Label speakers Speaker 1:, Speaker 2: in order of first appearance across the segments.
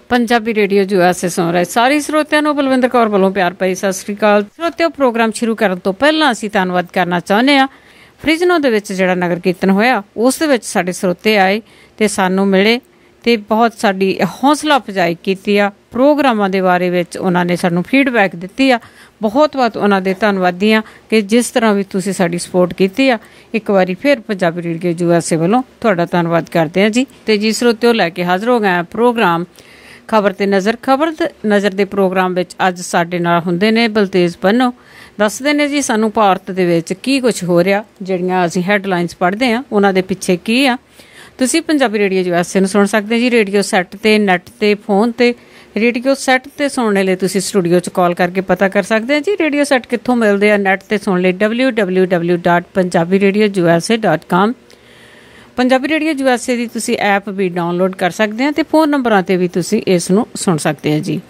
Speaker 1: Punjabi radio USA ਸੁਣ ਰਹੇ ਸਾਰੇ ਸਰੋਤਿਆਂ ਨੂੰ ਬਲਵਿੰਦਰ ਕੌਰ ਵੱਲੋਂ ਪਿਆਰ ਭਰੀ ਸਤਿ ਸ੍ਰੀ ਅਕਾਲ। ਸਰੋਤਿਓ, ਪ੍ਰੋਗਰਾਮ ਸ਼ੁਰੂ ਕਰਨ ਤੋਂ ਪਹਿਲਾਂ ਅਸੀਂ ਧੰਨਵਾਦ ਕਰਨਾ ਚਾਹੁੰਦੇ ਹਾਂ। ਫ੍ਰਿਜਨੋ ਦੇ ਵਿੱਚ ਜਿਹੜਾ ਨਗਰ ਕੀਰਤਨ ਹੋਇਆ ਉਸ ਦੇ ਵਿੱਚ ਸਾਡੇ ਸਰੋਤੇ ਆਏ ਅਤੇ ਸਾਨੂੰ ਮਿਲੇ ਅਤੇ ਬਹੁਤ ਸਾਡੀ ਹੌਸਲਾ ਅਫਜ਼ਾਈ ਕੀਤੀ ਆ। ਪ੍ਰੋਗਰਾਮਾਂ ਦੇ ਬਾਰੇ ਵਿੱਚ ਉਹਨਾਂ ਨੇ ਸਾਨੂੰ ਫੀਡਬੈਕ ਦਿੱਤੀ ਆ। ਬਹੁਤ ਉਹਨਾਂ ਦੇ ਧੰਨਵਾਦੀ ਹਾਂ ਕਿ ਜਿਸ ਤਰ੍ਹਾਂ ਵੀ ਤੁਸੀਂ ਸਾਡੀ ਸਪੋਰਟ ਕੀਤੀ ਆ। ਇੱਕ ਵਾਰੀ ਫਿਰ ਪੰਜਾਬੀ ਰੇਡੀਓ USA ਵੱਲੋਂ ਤੁਹਾਡਾ ਧੰਨਵਾਦ ਕਰਦੇ ਹਾਂ ਜੀ। ਅਤੇ ਜੀ ਸਰੋਤਿਓ, ਲੈ ਕੇ ਹਾਜ਼ਰ ਹੋ ਗਏ ਪ੍ਰੋਗਰਾਮ ਖਬਰ ਤੇ ਨਜ਼ਰ ਦੇ ਪ੍ਰੋਗਰਾਮ ਵਿੱਚ ਅੱਜ ਸਾਡੇ ਨਾਲ ਹੁੰਦੇ ਨੇ ਬਲਤੇਜ ਪੰਨੋ। ਦੱਸਦੇ ਨੇ ਜੀ ਸਾਨੂੰ ਭਾਰਤ ਦੇ ਵਿੱਚ ਕੀ ਕੁਛ ਹੋ ਰਿਹਾ, ਜਿਹੜੀਆਂ ਅਸੀਂ ਹੈਡਲਾਈਨਸ ਪੜ੍ਹਦੇ ਹਾਂ ਉਹਨਾਂ ਦੇ ਪਿੱਛੇ ਕੀ ਆ। ਤੁਸੀਂ ਪੰਜਾਬੀ ਰੇਡੀਓ USA ਨੂੰ ਸੁਣ ਸਕਦੇ ਜੀ ਰੇਡੀਓ ਸੈੱਟ 'ਤੇ, ਨੈੱਟ 'ਤੇ, ਫੋਨ 'ਤੇ। ਰੇਡੀਓ ਸੈੱਟ 'ਤੇ ਸੁਣਨ ਲਈ ਤੁਸੀਂ ਸਟੂਡੀਓ 'ਚ ਕਾਲ ਕਰਕੇ ਪਤਾ ਕਰ ਸਕਦੇ ਆ ਜੀ ਰੇਡੀਓ ਸੈੱਟ ਕਿੱਥੋਂ ਮਿਲਦੇ ਆ। ਨੈੱਟ 'ਤੇ ਸੁਣ ਲਈ www.punjabiradio.com। ਪੰਜਾਬੀ ਰੇਡੀਓ USA ਦੀ ਤੁਸੀਂ ਐਪ ਵੀ ਡਾਊਨਲੋਡ ਕਰ ਸਕਦੇ ਆ ਅਤੇ ਫ਼ੋਨ ਨੰਬਰਾਂ 'ਤੇ ਵੀ ਤੁਸੀਂ ਇਸ ਨੂੰ ਸੁਣ ਸਕਦੇ ਆ ਜੀ।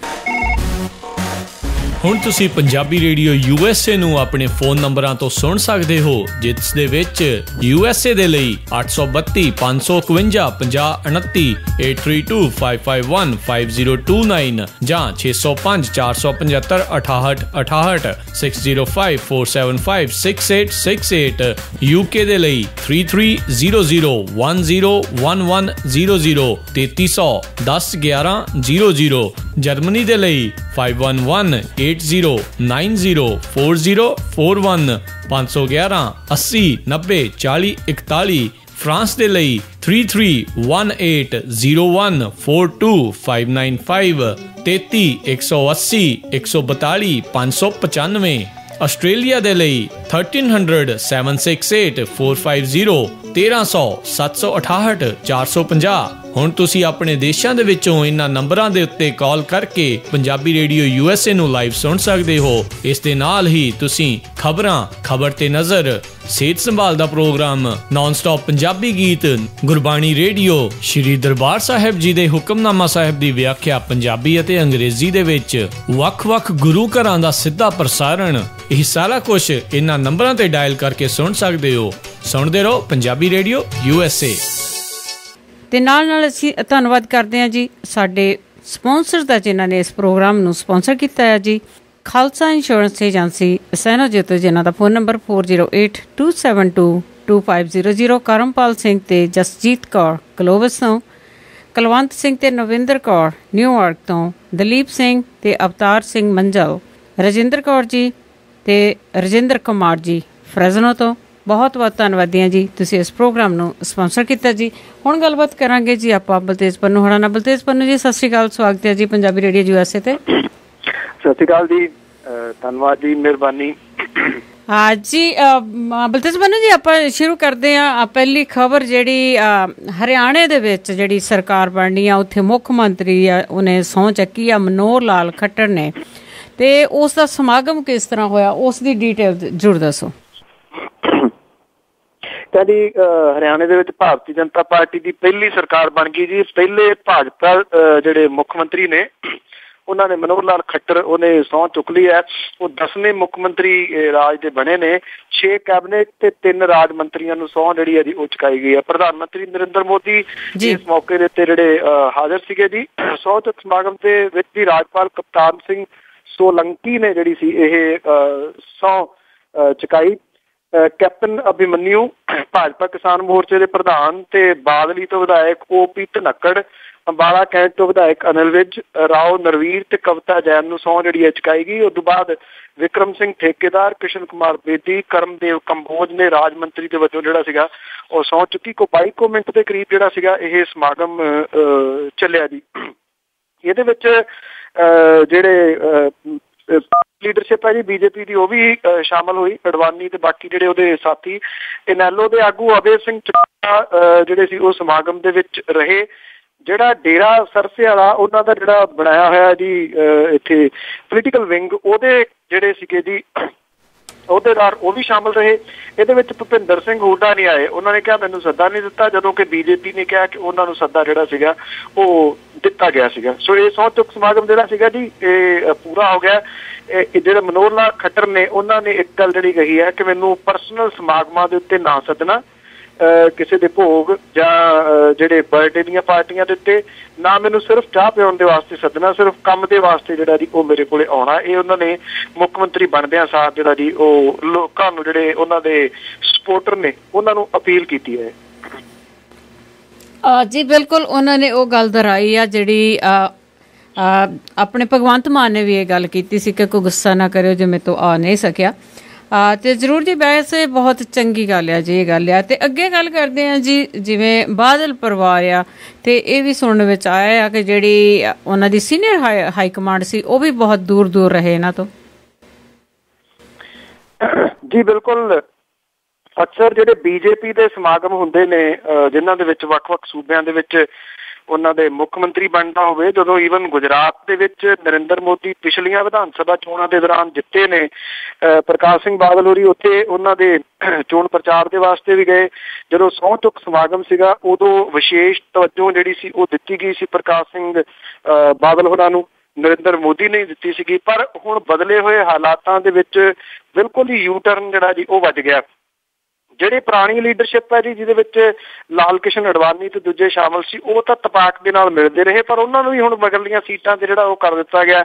Speaker 2: ਹੁਣ ਤੁਸੀਂ ਪੰਜਾਬੀ ਰੇਡੀਓ USA ਨੂੰ ਆਪਣੇ ਫੋਨ ਨੰਬਰਾਂ ਤੋਂ ਸੁਣ ਸਕਦੇ ਹੋ, ਜਿਸ ਦੇ ਵਿੱਚ USA ਦੇ ਲਈ 832 551 5029, 8325515029 ਜਾਂ 605 475 6868, 6054756868। UK ਦੇ ਲਈ 3300101100, 3300 ਜਰਮਨੀ ਦੇ ਲਈ 51180904041511 80904041। ਫਰਾਂਸ ਦੇ ਲਈ 3318014255, 33180142 ਆਸਟ੍ਰੇਲੀਆ ਦੇ ਲਈ 1300768450, 1300 768 ਹੁਣ ਤੁਸੀਂ ਆਪਣੇ ਦੇਸ਼ਾਂ ਦੇ ਵਿੱਚੋਂ ਇਹਨਾਂ ਨੰਬਰਾਂ ਦੇ ਉੱਤੇ ਕਾਲ ਕਰਕੇ ਪੰਜਾਬੀ ਰੇਡੀਓ USA ਨੂੰ ਲਾਈਵ ਸੁਣ ਸਕਦੇ ਹੋ। ਇਸ ਦੇ ਨਾਲ ਹੀ ਤੁਸੀਂ ਖਬਰ ਤੇ ਨਜ਼ਰ, ਸਿਹਤ ਸੰਭਾਲ ਦਾ ਪ੍ਰੋਗਰਾਮ, ਨਾਨ ਸਟਾਪ ਪੰਜਾਬੀ ਗੀਤ, ਗੁਰਬਾਣੀ ਰੇਡੀਓ, ਸ਼੍ਰੀ ਦਰਬਾਰ ਸਾਹਿਬ ਜੀ ਦੇ ਹੁਕਮਨਾਮਾ ਸਾਹਿਬ ਦੀ ਵਿਆਖਿਆ ਪੰਜਾਬੀ ਅਤੇ ਅੰਗਰੇਜ਼ੀ ਦੇ ਵਿੱਚ, ਵੱਖ-ਵੱਖ ਗੁਰੂ ਘਰਾਂ ਦਾ ਸਿੱਧਾ ਪ੍ਰਸਾਰਣ, ਇਹ ਸਾਰਾ ਕੁਝ ਇਹਨਾਂ ਨੰਬਰਾਂ ਤੇ ਡਾਇਲ ਕਰਕੇ ਸੁਣ ਸਕਦੇ ਹੋ। ਸੁਣਦੇ ਰਹੋ ਪੰਜਾਬੀ ਰੇਡੀਓ USA।
Speaker 1: ਤੇ ਨਾਲ ਅਸੀਂ ਧੰਨਵਾਦ ਕਰਦੇ ਹਾਂ ਜੀ ਸਾਡੇ ਸਪਾਂਸਰ ਦਾ, ਜਿਨ੍ਹਾਂ ਨੇ ਇਸ ਪ੍ਰੋਗਰਾਮ ਨੂੰ ਸਪਾਂਸਰ ਕੀਤਾ ਹੈ ਜੀ। ਖਾਲਸਾ ਇੰਸ਼ੋਰੈਂਸ ਏਜੰਸੀ ਸੈਨੋਜੀਤ, ਜਿਨ੍ਹਾਂ ਦਾ ਫੋਨ ਨੰਬਰ 4082722500, ਕਰਮਪਾਲ ਸਿੰਘ ਤੇ ਜਸਜੀਤ ਕੌਰ ਕਲੋਵਸ ਤੋਂ, ਕੁਲਵੰਤ ਸਿੰਘ ਤੇ ਨਵਿੰਦਰ ਕੌਰ ਨਿਊਯਾਰਕ ਤੋਂ, ਦਲੀਪ ਸਿੰਘ ਤੇ ਅਵਤਾਰ ਸਿੰਘ ਮੰਜਲ, ਰਜਿੰਦਰ ਕੌਰ ਜੀ ਤੇ ਰਜਿੰਦਰ ਕੁਮਾਰ ਜੀ ਫ੍ਰਿਜ਼ਨੋ ਤੋਂ। ਬਹੁਤ ਧੰਨਵਾਦੀ ਹਾਂ ਜੀ, ਤੁਸੀਂ ਇਸ ਪ੍ਰੋਗਰਾਮ ਨੂੰ ਸਪਾਂਸਰ ਕੀਤਾ ਜੀ। ਹੁਣ ਗੱਲਬਾਤ ਕਰਾਂਗੇ ਜੀ ਆਪਾਂ ਬਲਤੇਜ ਪੰਨੂ ਹੋਰਾਂ ਨਾਲ। ਬਲਤੇਜ ਪੰਨੂ ਜੀ, ਸਤਿ ਸ਼੍ਰੀ ਅਕਾਲ, ਸਵਾਗਤ ਹੈ ਜੀ ਪੰਜਾਬੀ ਰੇਡੀਓ USA ਤੇ।
Speaker 3: ਸਤਿ ਸ਼੍ਰੀ ਅਕਾਲ ਜੀ, ਧੰਨਵਾਦ ਜੀ, ਮਿਹਰਬਾਨੀ।
Speaker 1: ਜੀ ਬਲਤੇਜ ਪੰਨੂ ਜੀ, ਆਪਾਂ ਸ਼ੁਰੂ ਕਰਦੇ ਹਾਂ। ਪਹਿਲੀ ਖਬਰ ਜਿਹੜੀ ਹਰਿਆਣੇ ਦੇ ਵਿੱਚ ਜਿਹੜੀ ਸਰਕਾਰ ਬਣਨੀ ਆ, ਉੱਥੇ ਮੁੱਖ ਮੰਤਰੀ ਆ ਉਹਨੇ ਸਹੁੰ ਚੱਕੀ ਆ, ਮਨੋਹਰ ਲਾਲ ਖੱਟਰ ਨੇ, ਤੇ ਉਸ ਦਾ ਸਮਾਗਮ ਕਿਸ ਤਰ੍ਹਾਂ ਹੋਇਆ ਉਸ ਦੀ ਡਿਟੇਲ ਜ਼ਰੂਰ ਦੱਸੋ।
Speaker 3: ਜੀ ਹਰਿਆਣੇ ਦੇ ਵਿੱਚ ਭਾਰਤੀ ਜਨਤਾ ਪਾਰਟੀ ਦੀ ਪਹਿਲੀ ਸਰਕਾਰ ਬਣ ਗਈ ਜੀ। ਪਹਿਲੇ ਭਾਜਪਾ ਜਿਹੜੇ ਮੁੱਖ ਮੰਤਰੀ ਨੇ ਉਹਨਾਂ ਨੇ ਮਨੋਹਰ ਲਾਲ ਖੱਟਰ, ਉਹਨੇ ਸਹੁੰ ਚੁੱਕ ਲਈ ਹੈ। ਉਹ 10ਵੇਂ ਮੁੱਖ ਮੰਤਰੀ ਰਾਜ ਦੇ ਬਣੇ ਨੇ। 6 ਕੈਬਨਿਟ ਤੇ 3 ਰਾਜ ਮੰਤਰੀਆਂ ਨੂੰ ਸਹੁੰ ਜਿਹੜੀ ਹੈ ਜੀ ਉਹ ਚੁਕਾਈ ਗਈ ਹੈ। ਪ੍ਰਧਾਨ ਮੰਤਰੀ ਨਰਿੰਦਰ ਮੋਦੀ ਇਸ ਮੌਕੇ ਦੇ ਉੱਤੇ ਜਿਹੜੇ ਹਾਜ਼ਰ ਸੀਗੇ ਜੀ। ਸਹੁੰ ਚੁੱਕ ਸਮਾਗਮ ਦੇ ਵਿੱਚ ਵੀ ਰਾਜਪਾਲ ਕਪਤਾਨ ਸਿੰਘ ਸੋਲੰਕੀ ਨੇ ਜਿਹੜੀ ਸੀ ਇਹ ਸਹੁੰ ਚੁਕਾਈ। ਕੈਪਟਨ ਅਭਿਮਨਿਊ, ਭਾਜਪਾ ਕਿਸਾਨ ਮੋਰਚੇ ਦੇ ਪ੍ਰਧਾਨ ਤੇ ਬਾਦਲੀ ਤੋਂ ਵਿਧਾਇਕ OP ਧਨੱਕੜ, ਅੰਬਾਲਾ ਕੈਂਟ ਤੋਂ ਵਿਧਾਇਕ ਅਨਿਲ ਵਿਜ, ਰਾਓ ਨਰਵੀਰ ਤੇ ਕਵਿਤਾ ਜੈਨ ਨੂੰ ਸਹੁੰ ਜਿਹੜੀ ਹੈ ਚੁਕਾਈ ਗਈ। ਉਸ ਤੋਂ ਬਾਅਦ ਵਿਕਰਮ ਸਿੰਘ ਠੇਕੇਦਾਰ, ਕ੍ਰਿਸ਼ਨ ਕੁਮਾਰ ਬੇਦੀ, ਕਰਮਦੇਵ ਕੰਬੋਜ ਨੇ ਰਾਜ ਮੰਤਰੀ ਦੇ ਵਜੋਂ ਜਿਹੜਾ ਸੀਗਾ ਉਹ ਸਹੁੰ ਚੁੱਕੀ। 22 ਮਿੰਟ ਦੇ ਕਰੀਬ ਜਿਹੜਾ ਸੀਗਾ ਇਹ ਸਮਾਗਮ ਚੱਲਿਆ ਜੀ। ਇਹਦੇ ਵਿੱਚ ਜਿਹੜੇ ਲੀਡਰਸ਼ਿਪ ਹੈ ਜੀ BJP ਦੀ, ਉਹ ਵੀ ਸ਼ਾਮਲ ਹੋਈ। ਅਡਵਾਨੀ ਤੇ ਬਾਕੀ ਜਿਹੜੇ ਉਹਦੇ ਸਾਥੀ। ਇਨੈਲੋ ਦੇ ਆਗੂ ਅਭੈ ਸਿੰਘ ਚੱਢਾ ਜਿਹੜੇ ਸੀ ਉਹ ਸਮਾਗਮ ਦੇ ਵਿੱਚ ਰਹੇ। ਜਿਹੜਾ ਡੇਰਾ ਸਰਸੇ ਵਾਲਾ ਉਹਨਾਂ ਦਾ ਜਿਹੜਾ ਬਣਾਇਆ ਹੋਇਆ ਜੀ ਇੱਥੇ ਪੋਲੀਟੀਕਲ ਵਿੰਗ, ਉਹਦੇ ਜਿਹੜੇ ਸੀਗੇ ਜੀ ਅਹੁਦੇਦਾਰ ਉਹ ਵੀ ਸ਼ਾਮਲ ਰਹੇ। ਇਹਦੇ ਵਿੱਚ ਭੁਪਿੰਦਰ ਸਿੰਘ ਹੁੱਡਾ ਨਹੀਂ ਆਏ। ਉਹਨਾਂ ਨੇ ਕਿਹਾ ਮੈਨੂੰ ਸੱਦਾ ਨਹੀਂ ਦਿੱਤਾ, ਜਦੋਂ ਕਿ BJP ਨੇ ਕਿਹਾ ਕਿ ਉਹਨਾਂ ਨੂੰ ਸੱਦਾ ਜਿਹੜਾ ਸੀਗਾ ਉਹ ਦਿੱਤਾ ਗਿਆ ਸੀਗਾ। ਸੋ ਇਹ ਸਹੁੰ ਚੁੱਕ ਸਮਾਗਮ ਜਿਹੜਾ ਸੀਗਾ ਜੀ ਇਹ ਪੂਰਾ ਹੋ ਗਿਆ। ਜਿਹੜੇ ਮਨੋਹਰ ਲਾਲ ਖੱਟਰ ਨੇ ਉਹਨਾਂ ਨੇ ਇੱਕ ਗੱਲ ਜਿਹੜੀ ਕਹੀ ਹੈ ਕਿ ਮੈਨੂੰ ਪਰਸਨਲ ਸਮਾਗਮਾਂ ਦੇ ਉੱਤੇ ਨਾ ਸੱਦਣਾ, ਕਿਸੇ ਦੇ ਭੋਗ ਜਾਂ ਜਿਹੜੇ ਬਰਥਡੇ ਦੀਆਂ ਪਾਰਟੀਆਂ ਦੇ ਉੱਤੇ, ਨਾ ਮੈਨੂੰ ਸਿਰਫ ਚਾਹ ਪਿਆਉਣ ਦੇ ਵਾਸਤੇ ਸੱਦਣਾ, ਸਿਰਫ ਕੰਮ ਦੇ ਵਾਸਤੇ ਜਿਹੜਾ ਜੀ ਉਹ ਮੇਰੇ ਕੋਲੇ ਆਉਣਾ। ਇਹ ਉਹਨਾਂ ਨੇ ਮੁੱਖ ਮੰਤਰੀ ਬਣਦਿਆਂ ਸਾਰ ਜਿਹੜਾ ਜੀ ਉਹ ਲੋਕਾਂ ਨੂੰ, ਜਿਹੜੇ ਉਹਨਾਂ ਦੇ ਸਪੋਰਟਰ ਨੇ, ਉਹਨਾਂ ਨੂੰ ਅਪੀਲ ਕੀਤੀ ਹੈ।
Speaker 1: ਜੀ ਬਿਲਕੁਲ, ਉਹਨਾਂ ਨੇ ਉਹ ਗੱਲ ਦੁਹਰਾਈ ਆ ਜਿਹੜੀ ਆਪਣੇ ਭਗਵੰਤ ਮਾਨ ਨੇ ਵੀ ਇਹ ਗੱਲ ਕੀਤੀ ਸੀ ਕਿ ਕੋਈ ਗੁੱਸਾ ਨਾ ਕਰਿਓ ਜੇ ਮੇਰੇ ਤੋਂ ਆ ਨਹੀਂ ਸਕਿਆ। ਤੇ ਜ਼ਰੂਰ ਜੀ, ਵੈਸੇ ਬਹੁਤ ਚੰਗੀ ਗੱਲ ਆ ਜੀ ਇਹ ਗੱਲ ਆ। ਤੇ ਅੱਗੇ ਗੱਲ ਕਰਦੇ ਆ ਜੀ, ਜਿਵੇਂ ਬਾਦਲ ਪਰਿਵਾਰ ਆ, ਤੇ ਇਹ ਵੀ ਸੁਣਨ ਵਿੱਚ ਆਇਆ ਆ ਕਿ ਜਿਹੜੀ ਉਹਨਾਂ ਦੀ ਸੀਨੀਅਰ ਹਾਈ ਕਮਾਂਡ ਸੀ ਉਹ ਵੀ ਬਹੁਤ ਦੂਰ ਦੂਰ ਰਹੇ ਇਹਨਾਂ ਤੋਂ।
Speaker 3: ਜੀ ਬਿਲਕੁਲ, ਅਕਸਰ ਜਿਹੜੇ ਬੀਜੇਪੀ ਦੇ ਸਮਾਗਮ ਹੁੰਦੇ ਨੇ ਜਿਨ੍ਹਾਂ ਦੇ ਵਿੱਚ ਵੱਖ-ਵੱਖ ਸੂਬਿਆਂ ਦੇ ਵਿੱਚ ਉਹਨਾਂ ਦੇ ਮੁੱਖ ਮੰਤਰੀ ਬਣਦਾ ਹੋਵੇ, ਜਦੋਂ ਈਵਨ ਗੁਜਰਾਤ ਦੇ ਵਿੱਚ ਨਰਿੰਦਰ ਮੋਦੀ ਪਿਛਲੀਆਂ ਵਿਧਾਨ ਸਭਾ ਚੋਣਾਂ ਦੇ ਦੌਰਾਨ ਜਿੱਤੇ ਨੇ, ਪ੍ਰਕਾਸ਼ ਸਿੰਘ ਬਾਦਲ ਹੋਰੀ ਉੱਥੇ ਉਹਨਾਂ ਦੇ ਚੋਣ ਪ੍ਰਚਾਰ ਦੇ ਵਾਸਤੇ ਵੀ ਗਏ। ਜਦੋਂ ਸਹੁੰ ਚੁੱਕ ਸਮਾਗਮ ਸੀਗਾ ਉਦੋਂ ਵਿਸ਼ੇਸ਼ ਤਵੱਜੋ ਜਿਹੜੀ ਸੀ ਉਹ ਦਿੱਤੀ ਗਈ ਸੀ ਪ੍ਰਕਾਸ਼ ਸਿੰਘ ਬਾਦਲ ਹੋਰਾਂ ਨੂੰ, ਨਰਿੰਦਰ ਮੋਦੀ ਨੇ ਦਿੱਤੀ ਸੀਗੀ। ਪਰ ਹੁਣ ਬਦਲੇ ਹੋਏ ਹਾਲਾਤਾਂ ਦੇ ਵਿੱਚ ਬਿਲਕੁਲ ਹੀ ਯੂ ਟਰਨ ਜਿਹੜਾ ਜੀ ਉਹ ਵੱਜ ਗਿਆ। ਜਿਹੜੀ ਪੁਰਾਣੀ ਲੀਡਰਸ਼ਿਪ ਹੈ ਜੀ, ਜਿਹਦੇ ਵਿੱਚ ਲਾਲ ਕ੍ਰਿਸ਼ਨ ਅਡਵਾਨੀ ਤੇ ਦੂਜੇ ਸ਼ਾਮਲ ਸੀ, ਉਹ ਤਾਂ ਤਪਾਕ ਦੇ ਨਾਲ ਮਿਲਦੇ ਰਹੇ, ਪਰ ਉਹਨਾਂ ਨੂੰ ਵੀ ਹੁਣ ਮਗਰਲੀਆਂ ਸੀਟਾਂ ਤੇ ਜਿਹੜਾ ਉਹ ਕਰ ਦਿੱਤਾ ਗਿਆ।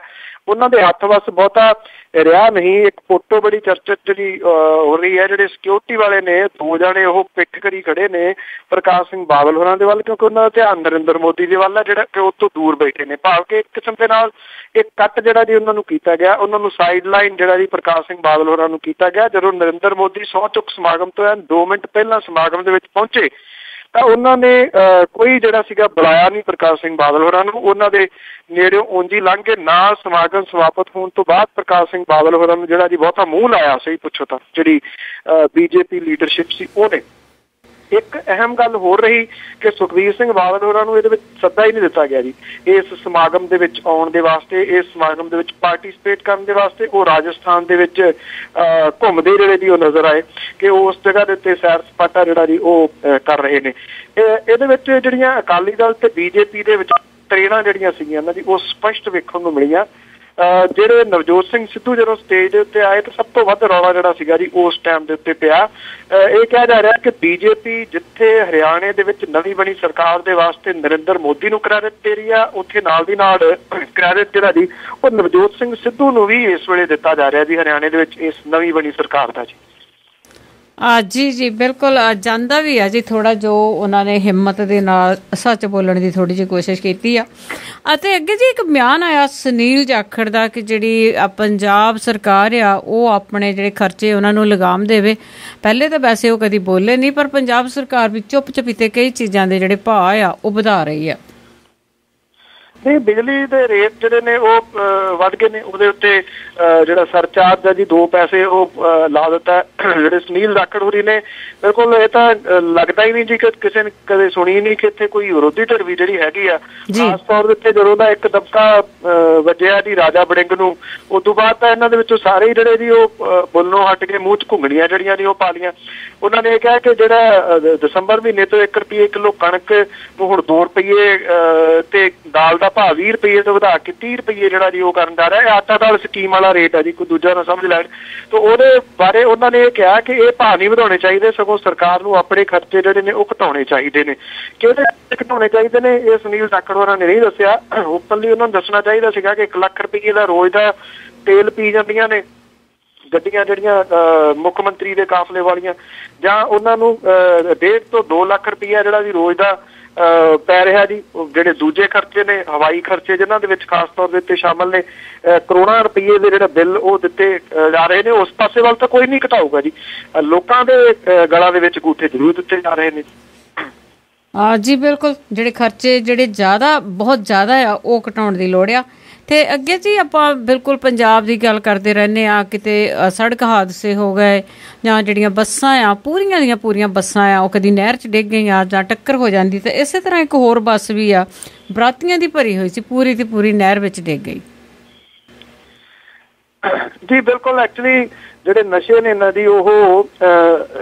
Speaker 3: ਉਹਨਾਂ ਦੇ ਹੱਥ ਵੱਸ ਬਹੁਤਾ ਰਿਹਾ ਨਹੀਂ। ਇੱਕ ਫੋਟੋ ਬੜੀ ਚਰਚਿਤ ਜਿਹੜੀ ਹੋ ਰਹੀ ਹੈ, ਜਿਹੜੇ ਸਿਕਿਉਰਿਟੀ ਵਾਲੇ ਨੇ, 2 ਜਾਣੇ ਉਹ ਪਿੱਠ ਕਰੀ ਖੜੇ ਨੇ ਪ੍ਰਕਾਸ਼ ਸਿੰਘ ਬਾਦਲ ਹੋਰਾਂ ਦੇ ਵੱਲ, ਕਿਉਂਕਿ ਉਹਨਾਂ ਦਾ ਧਿਆਨ ਨਰਿੰਦਰ ਮੋਦੀ ਦੇ ਵੱਲ ਹੈ, ਜਿਹੜਾ ਕਿ ਉਹ ਤੋਂ ਦੂਰ ਬੈਠੇ ਨੇ। ਭਾਵ ਕਿ ਇੱਕ ਕਿਸਮ ਦੇ ਨਾਲ ਇੱਕ ਕੱਟ ਜਿਹੜਾ ਜੀ ਉਹਨਾਂ ਨੂੰ ਕੀਤਾ ਗਿਆ, ਉਹਨਾਂ ਨੂੰ ਸਾਈਡ ਲਾਈਨ ਜਿਹੜਾ ਜੀ ਪ੍ਰਕਾਸ਼ ਸਿੰਘ ਬਾਦਲ ਹੋਰਾਂ ਨੂੰ ਕੀਤਾ ਗਿਆ। ਜਦੋਂ ਨਰਿੰਦਰ ਮੋਦੀ ਸਹੁੰ ਚੁੱਕ ਸਮਾਗਮ ਤੋਂ 2 ਮਿੰਟ ਪਹਿਲਾਂ ਸਮਾਗਮ ਦੇ ਵਿੱਚ ਪਹੁੰਚੇ ਤਾਂ ਉਹਨਾਂ ਨੇ ਕੋਈ ਜਿਹੜਾ ਸੀਗਾ ਬੁਲਾਇਆ ਨਹੀਂ ਪ੍ਰਕਾਸ਼ ਸਿੰਘ ਬਾਦਲ ਹੋਰਾਂ ਨੂੰ, ਉਹਨਾਂ ਦੇ ਨੇੜਿਓਂ ਉਂਝ ਹੀ ਲੰਘ ਕੇ। ਨਾ ਸਮਾਗਮ ਸਮਾਪਤ ਹੋਣ ਤੋਂ ਬਾਅਦ ਪ੍ਰਕਾਸ਼ ਸਿੰਘ ਬਾਦਲ ਹੋਰਾਂ ਨੂੰ ਜਿਹੜਾ ਜੀ ਬਹੁਤਾ ਮੂੰਹ ਲਾਇਆ, ਸਹੀ ਪੁੱਛੋ ਤਾਂ ਜਿਹੜੀ ਬੀਜੇਪੀ ਲੀਡਰਸ਼ਿਪ ਸੀ ਉਹਨੇ। ਇੱਕ ਅਹਿਮ ਗੱਲ ਹੋਰ ਰਹੀ ਕਿ ਸੁਖਬੀਰ ਸਿੰਘ ਬਾਦਲ ਹੋਰਾਂ ਨੂੰ ਇਹਦੇ ਵਿੱਚ ਸੱਦਾ ਹੀ ਨਹੀਂ ਦਿੱਤਾ ਗਿਆ ਜੀ ਇਸ ਸਮਾਗਮ ਦੇ ਵਿੱਚ ਆਉਣ ਦੇ ਵਾਸਤੇ, ਇਸ ਸਮਾਗਮ ਦੇ ਵਿੱਚ ਪਾਰਟੀਸਪੇਟ ਕਰਨ ਦੇ ਵਾਸਤੇ। ਉਹ ਰਾਜਸਥਾਨ ਦੇ ਵਿੱਚ ਘੁੰਮਦੇ ਜਿਹੜੇ ਜੀ ਉਹ ਨਜ਼ਰ ਆਏ ਕਿ ਉਸ ਜਗ੍ਹਾ ਦੇ ਉੱਤੇ ਸੈਰ ਸਪਾਟਾ ਜਿਹੜਾ ਜੀ ਉਹ ਕਰ ਰਹੇ ਨੇ। ਇਹਦੇ ਵਿੱਚ ਜਿਹੜੀਆਂ ਅਕਾਲੀ ਦਲ ਤੇ ਬੀਜੇਪੀ ਦੇ ਵਿੱਚ ਤਰੇੜਾਂ ਜਿਹੜੀਆਂ ਸੀਗੀਆਂ ਇਹਨਾਂ ਦੀ ਉਹ ਸਪਸ਼ਟ ਵੇਖਣ ਨੂੰ ਮਿਲੀਆਂ। ਜਿਹੜੇ ਨਵਜੋਤ ਸਿੰਘ ਸਿੱਧੂ ਜਦੋਂ ਸਟੇਜ ਦੇ ਉੱਤੇ ਆਏ ਤਾਂ ਸਭ ਤੋਂ ਵੱਧ ਰੌਲਾ ਜਿਹੜਾ ਸੀਗਾ ਜੀ ਉਸ ਟਾਈਮ ਦੇ ਉੱਤੇ ਪਿਆ। ਇਹ ਕਿਹਾ ਜਾ ਰਿਹਾ ਕਿ ਬੀਜੇਪੀ ਜਿੱਥੇ ਹਰਿਆਣੇ ਦੇ ਵਿੱਚ ਨਵੀਂ ਬਣੀ ਸਰਕਾਰ ਦੇ ਵਾਸਤੇ ਨਰਿੰਦਰ ਮੋਦੀ ਨੂੰ ਕ੍ਰੈਡਿਟ ਦੇ ਰਹੀ ਆ, ਉੱਥੇ ਨਾਲ ਦੀ ਨਾਲ ਕ੍ਰੈਡਿਟ ਜਿਹੜਾ ਜੀ ਉਹ ਨਵਜੋਤ ਸਿੰਘ ਸਿੱਧੂ ਨੂੰ ਵੀ ਇਸ ਵੇਲੇ ਦਿੱਤਾ ਜਾ ਰਿਹਾ ਜੀ ਹਰਿਆਣੇ ਦੇ ਵਿੱਚ ਇਸ ਨਵੀਂ ਬਣੀ ਸਰਕਾਰ ਦਾ ਜੀ।
Speaker 1: ਜੀ ਜੀ ਬਿਲਕੁਲ, ਜਾਂਦਾ ਵੀ ਆ ਜੀ ਥੋੜ੍ਹਾ ਜੋ ਉਹਨਾਂ ਨੇ ਹਿੰਮਤ ਦੇ ਨਾਲ ਸੱਚ ਬੋਲਣ ਦੀ ਥੋੜ੍ਹੀ ਜਿਹੀ ਕੋਸ਼ਿਸ਼ ਕੀਤੀ ਆ। ਅਤੇ ਅੱਗੇ ਜੀ ਇੱਕ ਬਿਆਨ ਆਇਆ ਸੁਨੀਲ ਜਾਖੜ ਦਾ ਕਿ ਜਿਹੜੀ ਪੰਜਾਬ ਸਰਕਾਰ ਆ ਉਹ ਆਪਣੇ ਜਿਹੜੇ ਖਰਚੇ ਉਹਨਾਂ ਨੂੰ ਲਗਾਮ ਦੇਵੇ। ਪਹਿਲੇ ਤਾਂ ਵੈਸੇ ਉਹ ਕਦੀ ਬੋਲੇ ਨਹੀਂ, ਪਰ ਪੰਜਾਬ ਸਰਕਾਰ ਵੀ ਚੁੱਪ ਚਪੀਤੇ ਕਈ ਚੀਜ਼ਾਂ ਦੇ ਜਿਹੜੇ ਭਾਅ ਆ ਉਹ ਵਧਾ ਰਹੀ ਆ। ਨਹੀਂ, ਬਿਜਲੀ ਦੇ ਰੇਟ ਜਿਹੜੇ ਨੇ ਉਹ ਵੱਧ ਗਏ ਨੇ, ਉਹਦੇ ਉੱਤੇ ਜਿਹੜਾ ਸਰਚਾਰਜ ਹੈ ਜੀ 2 ਪੈਸੇ ਉਹ ਲਾ ਦਿੱਤਾ ਜਿਹੜੇ ਸੁਨੀਲ ਜਾਖੜ ਹੋਰੀ ਨੇ। ਬਿਲਕੁਲ ਇਹ ਤਾਂ ਲੱਗਦਾ ਹੀ ਨਹੀਂ ਜੀ ਕਿ ਕਿਸੇ ਨੇ ਕਦੇ ਸੁਣੀ ਨਹੀਂ ਕਿ ਇੱਥੇ ਕੋਈ ਵਿਰੋਧੀ ਧਿਰ ਵੀ ਜਿਹੜੀ ਹੈਗੀ ਆ। ਖਾਸ ਤੌਰ ਦੇ ਉੱਤੇ ਜਦੋਂ ਦਾ ਇੱਕ ਦਬਕਾ ਵੱਜਿਆ ਜੀ ਰਾਜਾ ਵੜਿੰਗ ਨੂੰ, ਉਸ ਤੋਂ ਬਾਅਦ ਤਾਂ ਇਹਨਾਂ ਦੇ ਵਿੱਚੋਂ ਸਾਰੇ ਹੀ ਜਿਹੜੇ ਜੀ ਉਹ ਬੋਲਣੋਂ ਹਟ ਕੇ ਮੂੰਹ 'ਚ ਘੁੰਗਣੀਆਂ ਜਿਹੜੀਆਂ ਨੇ ਉਹ ਪਾ ਲਈਆਂ। ਉਹਨਾਂ ਨੇ ਇਹ ਕਿਹਾ ਕਿ ਜਿਹੜਾ ਦਸੰਬਰ ਮਹੀਨੇ ਤੋਂ 1 ਰੁਪਏ ਕਿਲੋ ਕਣਕ ਨੂੰ ਹੁਣ 2 ਰੁਪਏ ਤੇ ਦਾਲ ਦਾ ਭਾਅ 20 ਰੁਪਏ ਤੋਂ ਵਧਾ ਕੇ 30 ਰੁਪਏ ਜਿਹੜਾ ਜੀ ਉਹ ਕਰਨ ਜਾ ਰਿਹਾ। ਇਹ ਆਟਾ ਦਾਲ ਸਕੀਮ ਵਾਲਾ ਰੇਟ ਹੈ ਜੀ, ਕੋਈ ਦੂਜਾ ਨਾ ਸਮਝ ਲੈਣ। ਤਾਂ ਉਹਦੇ ਬਾਰੇ ਉਹਨਾਂ ਨੇ ਇਹ ਕਿਹਾ ਕਿ ਇਹ ਭਾਅ ਨਹੀਂ ਵਧਾਉਣੇ ਚਾਹੀਦੇ, ਸਗੋਂ ਸਰਕਾਰ ਨੂੰ ਆਪਣੇ ਖਰਚੇ ਜਿਹੜੇ ਨੇ ਉਹ ਘਟਾਉਣੇ ਚਾਹੀਦੇ ਨੇ। ਕਿਹੜੇ ਘਟਾਉਣੇ ਚਾਹੀਦੇ ਨੇ ਇਹ ਸੁਨੀਲ ਜਾਖੜ ਹੋਰਾਂ ਨੇ ਨਹੀਂ ਦੱਸਿਆ। ਓਪਨਲੀ ਉਹਨਾਂ ਨੂੰ ਦੱਸਣਾ ਚਾਹੀਦਾ ਸੀਗਾ ਕਿ 1 ਲੱਖ ਰੁਪਏ ਦਾ ਰੋਜ਼ ਦਾ ਤੇਲ ਪੀ ਜਾਂਦੀਆਂ ਨੇ ਗੱਡੀਆਂ ਜਿਹੜੀਆਂ ਮੁੱਖ ਮੰਤਰੀ ਦੇ ਕਾਫਲੇ ਵਾਲੀਆਂ, ਜਾਂ ਉਹਨਾਂ ਨੂੰ 1.5 ਤੋਂ 2 ਲੱਖ ਰੁਪਇਆ ਜਿਹੜਾ ਜੀ ਰੋਜ਼ ਦਾ ਪੈ ਰਿਹਾ ਜੀ। ਜਿਹੜੇ ਦੂਜੇ ਖਰਚੇ ਨੇ, ਹਵਾਈ ਖਰਚੇ ਜਿਨ੍ਹਾਂ ਦੇ ਵਿੱਚ ਖਾਸ ਤੌਰ ਦੇ ਉੱਤੇ ਸ਼ਾਮਲ ਨੇ, ਕਰੋੜਾਂ ਰੁਪਏ ਦੇ ਜਿਹੜੇ ਬਿੱਲ ਉਹ ਦਿੱਤੇ ਜਾ ਰਹੇ ਨੇ। ਉਸ ਪਾਸੇ ਵੱਲ ਤਾਂ ਕੋਈ ਨਹੀਂ ਘਟਾਊਗਾ ਜੀ, ਲੋਕਾਂ ਦੇ ਗਲਾਂ ਦੇ ਵਿੱਚ ਅੰਗੂਠੇ ਜ਼ਰੂਰ ਦਿੱਤੇ ਜਾ ਰਹੇ ਨੇ ਜੀ। ਬਿਲਕੁਲ, ਜਿਹੜੇ ਖਰਚੇ ਜਿਹੜੇ ਜ਼ਿਆਦਾ ਬਹੁਤ ਜ਼ਿਆਦਾ ਆ ਉਹ ਘਟਾਉਣ ਦੀ ਲੋੜ ਆ। ਤੇ ਅੱਗੇ ਜੀ ਆਪਾਂ ਬਿਲਕੁਲ ਪੰਜਾਬ ਦੀ ਗੱਲ ਕਰਦੇ ਰਹਿੰਦੇ ਆ, ਕਿਤੇ ਸੜਕ ਹਾਦਸੇ ਹੋ ਗਏ ਜਾਂ ਜਿਹੜੀਆਂ ਬੱਸਾਂ ਆ ਪੂਰੀਆਂ ਦੀਆਂ ਪੂਰੀਆਂ ਬੱਸਾਂ ਆ ਉਹ ਕਦੀ ਨਹਿਰ 'ਚ ਡਿੱਗ ਗਈਆਂ ਜਾਂ ਟੱਕਰ ਹੋ ਜਾਂਦੀ। ਤੇ ਇਸੇ ਤਰ੍ਹਾਂ ਇੱਕ ਹੋਰ ਬੱਸ ਵੀ ਆ ਬਰਾਤੀਆਂ ਦੀ ਭਰੀ ਹੋਈ ਸੀ, ਪੂਰੀ ਦੀ ਪੂਰੀ ਨਹਿਰ ਵਿੱਚ ਡਿੱਗ ਗਈ ਜੀ। ਬਿਲਕੁਲ, ਐਕਚੁਅਲੀ ਜਿਹੜੇ ਨਸ਼ੇ ਨੇ ਇਹਨਾਂ ਦੀ ਉਹ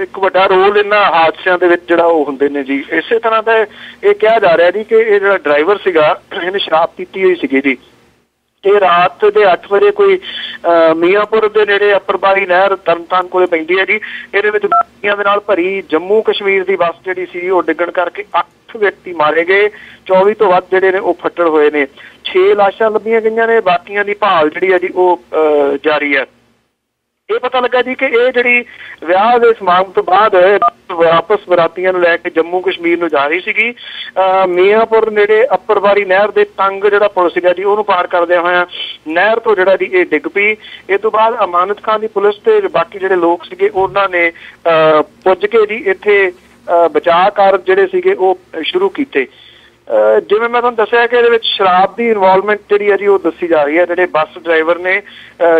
Speaker 1: ਇੱਕ ਵੱਡਾ ਰੋਲ ਇਹਨਾਂ ਹਾਦਸਿਆਂ ਦੇ ਵਿੱਚ ਜਿਹੜਾ ਉਹ ਹੁੰਦੇ ਨੇ ਜੀ। ਇਸੇ ਤਰ੍ਹਾਂ ਦਾ ਇਹ ਕਿਹਾ ਜਾ ਰਿਹਾ ਜੀ ਕਿ ਇਹ ਜਿਹੜਾ ਡਰਾਈਵਰ ਸੀਗਾ ਇਹਨੇ ਸ਼ਰਾਬ ਪੀਤੀ ਹੋਈ ਸੀਗੀ ਜੀ। ਤੇ ਰਾਤ ਦੇ 8 ਵਜੇ ਕੋਈ
Speaker 3: ਮੀਆਂਪੁਰ ਦੇ ਨੇੜੇ ਅੱਪਰਬਾਰੀ ਨਹਿਰ ਤਰਨਤਾਰਨ ਕੋਲੇ ਪੈਂਦੀ ਹੈ ਜੀ। ਇਹਦੇ ਵਿੱਚ ਬਾਕੀਆਂ ਦੇ ਨਾਲ ਭਰੀ ਜੰਮੂ ਕਸ਼ਮੀਰ ਦੀ ਬੱਸ ਜਿਹੜੀ ਸੀ ਉਹ ਡਿੱਗਣ ਕਰਕੇ 8 ਵਿਅਕਤੀ ਮਾਰੇ ਗਏ, 24 ਤੋਂ ਵੱਧ ਜਿਹੜੇ ਨੇ ਉਹ ਫੱਟੜ ਹੋਏ ਨੇ। 6 ਲਾਸ਼ਾਂ ਲੱਭੀਆਂ ਗਈਆਂ ਨੇ, ਬਾਕੀਆਂ ਦੀ ਭਾਲ ਜਿਹੜੀ ਹੈ ਜੀ ਉਹ ਜਾਰੀ ਹੈ। ਇਹ ਪਤਾ ਲੱਗਾ ਜੀ ਕਿ ਇਹ ਜਿਹੜੀ ਵਿਆਹ ਦੇ ਸਮਾਗਮ ਤੋਂ ਬਾਅਦ ਵਾਪਸ ਬਰਾਤੀਆਂ ਨੂੰ ਲੈ ਕੇ ਜੰਮੂ ਕਸ਼ਮੀਰ ਨੂੰ ਜਾ ਰਹੀ ਸੀਗੀ। ਮੀਆਂਪੁਰ ਨੇੜੇ ਅੱਪਰਬਾਰੀ ਨਹਿਰ ਦੇ ਤੰਗ ਜਿਹੜਾ ਪੁਲ ਸੀਗਾ ਜੀ ਉਹਨੂੰ ਪਾਰ ਕਰਦਿਆਂ ਹੋਇਆਂ ਨਹਿਰ ਤੋਂ ਜਿਹੜਾ ਜੀ ਇਹ ਡਿੱਗ ਪਈ। ਇਹ ਤੋਂ ਬਾਅਦ ਅਮਾਨਤ ਖਾਨ ਦੀ ਪੁਲਿਸ ਤੇ ਬਾਕੀ ਜਿਹੜੇ ਲੋਕ ਸੀਗੇ ਉਹਨਾਂ ਨੇ ਪੁੱਜ ਕੇ ਜੀ ਇੱਥੇ ਬਚਾਅ ਕਾਰਜ ਜਿਹੜੇ ਸੀਗੇ ਉਹ ਸ਼ੁਰੂ ਕੀਤੇ। ਜਿਵੇਂ ਮੈਂ ਤੁਹਾਨੂੰ ਦੱਸਿਆ ਕਿ ਇਹਦੇ ਵਿੱਚ ਸ਼ਰਾਬ ਦੀ ਇਨਵੋਲਵਮੈਂਟ ਜਿਹੜੀ ਹੈ ਜੀ ਉਹ ਦੱਸੀ ਜਾ ਰਹੀ ਹੈ। ਜਿਹੜੇ ਬੱਸ ਡਰਾਈਵਰ ਨੇ